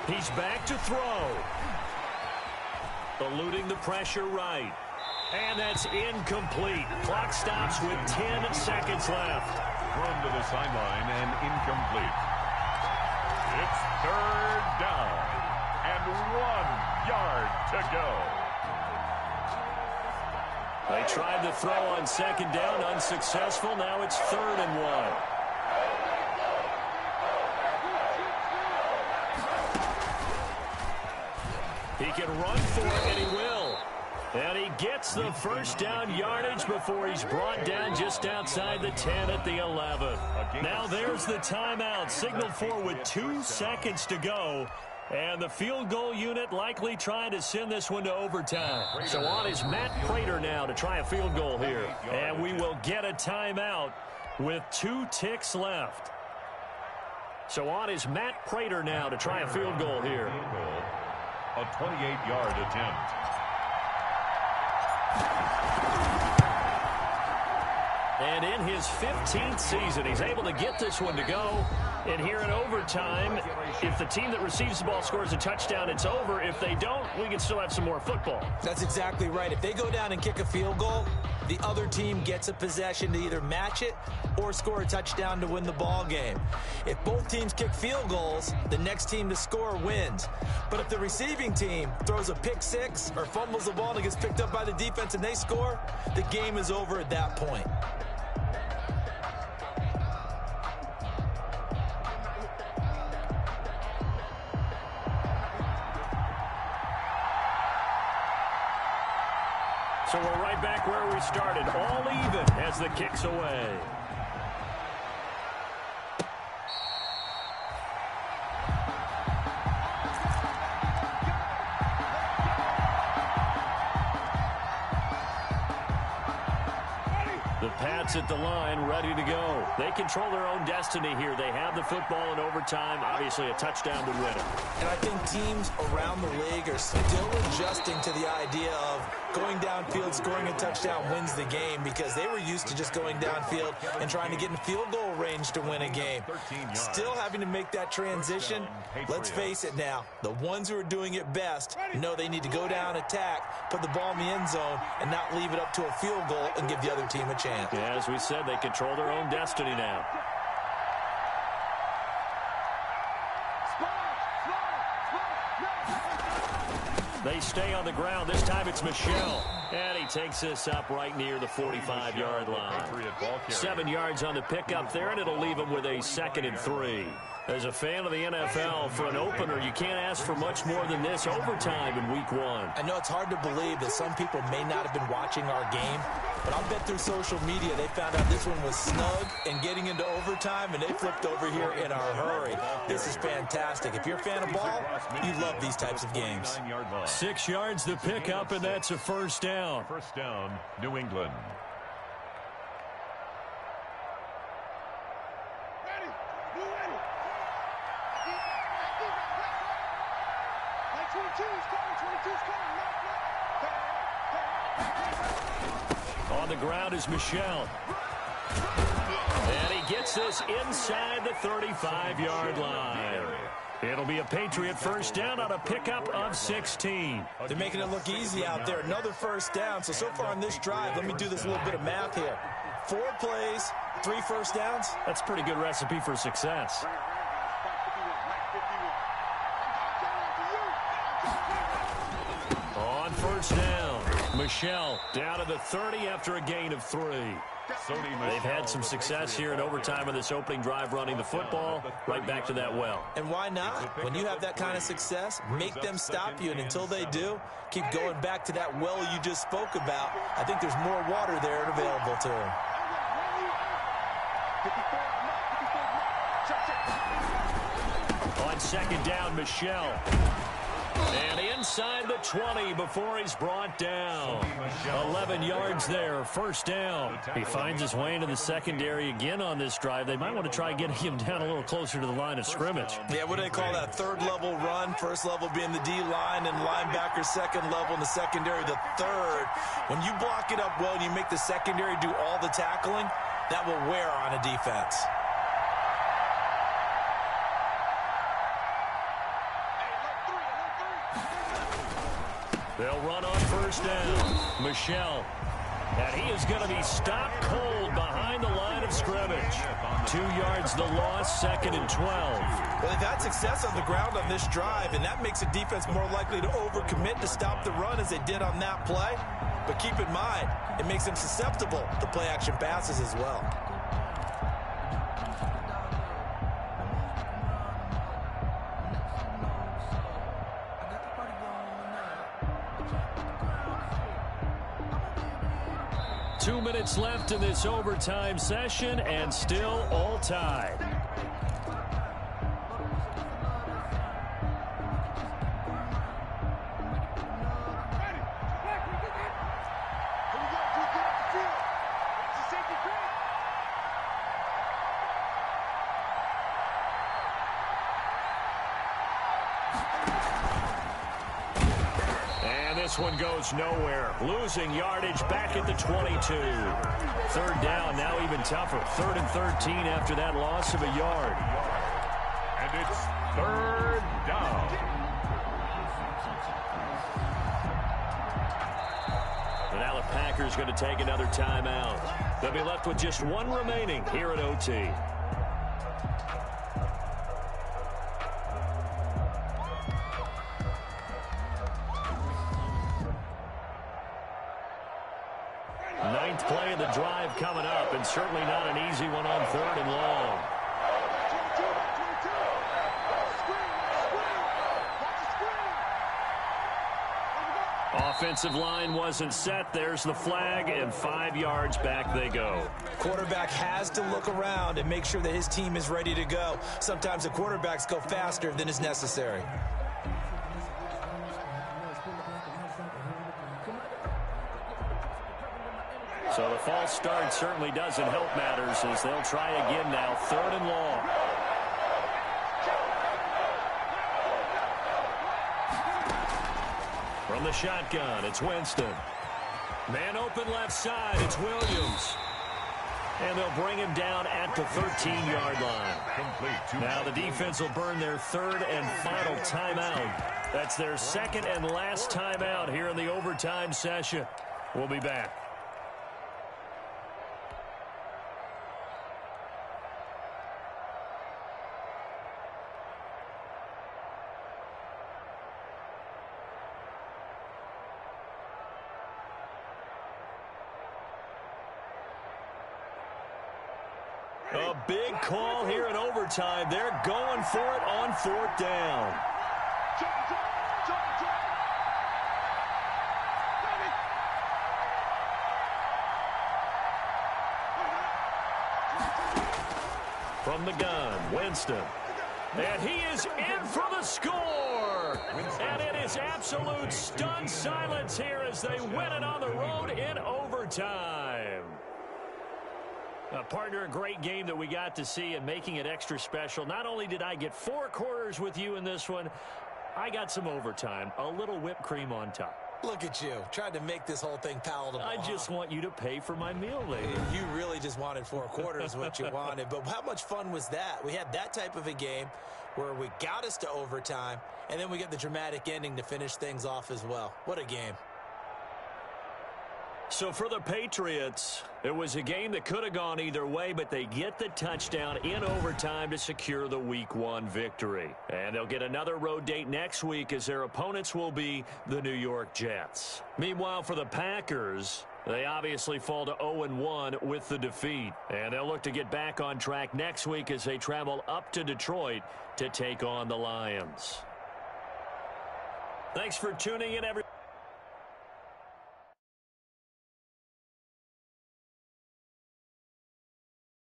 A: He's back to throw. Eluding the pressure right. And that's incomplete. Clock stops with 10 seconds left.
B: Thrown to the sideline and incomplete. It's 3rd down and 1 yard to go.
A: They tried to throw on 2nd down, unsuccessful. Now it's 3rd and 1. He can run for it, and he will. And he gets the 1st down yardage before he's brought down just outside the 10 at the 11. Now there's the timeout, signaled for with 2 seconds to go. And the field goal unit likely trying to send this one to overtime. So on is Matt Prater now to try a field goal here. And we will get a timeout with 2 ticks left. So on is Matt Prater now to try a field goal here.
B: A 28-yard attempt.
A: And in his 15th season, he's able to get this one to go. And here in overtime, if the team that receives the ball scores a touchdown, it's over. If they don't, we can still have some more football.
C: That's exactly right. If they go down and kick a field goal, the other team gets a possession to either match it or score a touchdown to win the ball game. If both teams kick field goals, the next team to score wins. But if the receiving team throws a pick six or fumbles the ball and it gets picked up by the defense and they score, the game is over at that point.
A: So we're right back where we started, all even as the kick's away. The Pats at the line, ready to go. They control their own destiny here. They have the football in overtime, obviously a touchdown to win it.
C: And I think teams around the league are still adjusting to the idea of going downfield, scoring a touchdown wins the game, because they were used to just going downfield and trying to get in field goal range to win a game. Still having to make that transition. Let's face it now, the ones who are doing it best know they need to go down, attack, put the ball in the end zone, and not leave it up to a field goal and give the other team a chance.
A: Yeah, as we said, they control their own destiny now. They stay on the ground. This time it's Michel. And he takes this up right near the 45-yard line. 7 yards on the pickup there, and it'll leave him with a 2nd and 3. As a fan of the NFL, for an opener, you can't ask for much more than this overtime in Week 1.
C: I know it's hard to believe that some people may not have been watching our game, but I'll bet through social media they found out this one was snug and getting into overtime, and they flipped over here in a hurry. This is fantastic. If you're a fan of ball, you love these types of games.
A: 6 yards to pick up, and that's a first down.
B: First down, New England.
D: Ready. Blue ready. 22 is coming. 22 is coming.
A: On the ground is Michelle. And he gets this inside the 35-yard line. It'll be a Patriot first down on a pickup of 16.
C: They're making it look easy out there. Another first down. So far on this drive, let me do this little bit of math here. 4 plays, 3 first downs.
A: That's a pretty good recipe for success. On first down, Michelle down to the 30 after a gain of 3. They've had some success here in overtime of this opening drive running the football right back to that well.
C: And why not? When you have that kind of success, make them stop you, and until they do, keep going back to that well you just spoke about. I think there's more water there and available to them.
A: On second down, Michelle. And inside the 20 before he's brought down. 11 yards there, first down. He finds his way into the secondary again on this drive. They might want to try getting him down a little closer to the line of scrimmage.
C: Yeah, what do they call that? Third level run, first level being the D-line, and linebacker second level, and the secondary the third. When you block it up well and you make the secondary do all the tackling, that will wear on a defense.
A: They'll run on first down. Michelle. And he is going to be stopped cold behind the line of scrimmage. 2 yards the loss, second and 12.
C: Well, they've had success on the ground on this drive, and that makes a defense more likely to overcommit to stop the run as they did on that play. But keep in mind, it makes them susceptible to play-action passes as well.
A: Two minutes left in this overtime session, and still all tied. This one goes nowhere. Losing yardage back at the 22. Third down, now even tougher. 3rd and 13 after that loss of a yard.
B: And it's 3rd down.
A: And now the Packers going to take another timeout. They'll be left with just one remaining here at OT. Ninth play of the drive coming up, and certainly not an easy one on 3rd and long. Offensive line wasn't set. There's the flag, and 5 yards back they go.
C: Quarterback has to look around and make sure that his team is ready to go. Sometimes the quarterbacks go faster than is necessary.
A: So the false start certainly doesn't help matters as they'll try again now. 3rd and long. From the shotgun, it's Winston. Man open left side, it's Williams. And they'll bring him down at the 13-yard line. Now the defense will burn their 3rd and final timeout. That's their 2nd and last timeout here in the overtime session. We'll be back. A big call here in overtime. They're going for it on 4th down. From the gun, Winston. And he is in for the score. And it is absolute stunned silence here as they win it on the road in overtime. Partner, a great game that we got to see and making it extra special. Not only did I get 4 quarters with you in this one, I got some overtime, a little whipped cream on top.
C: Look at you, trying to make this whole thing palatable.
A: I just want you to pay for my meal later.
C: You really just wanted 4 quarters, what you wanted. But how much fun was that? We had that type of a game where we got us to overtime, and then we get the dramatic ending to finish things off as well. What a game.
A: So for the Patriots, it was a game that could have gone either way, but they get the touchdown in overtime to secure the Week 1 victory. And they'll get another road date next week as their opponents will be the New York Jets. Meanwhile, for the Packers, they obviously fall to 0-1 with the defeat. And they'll look to get back on track next week as they travel up to Detroit to take on the Lions. Thanks for tuning in, everyone.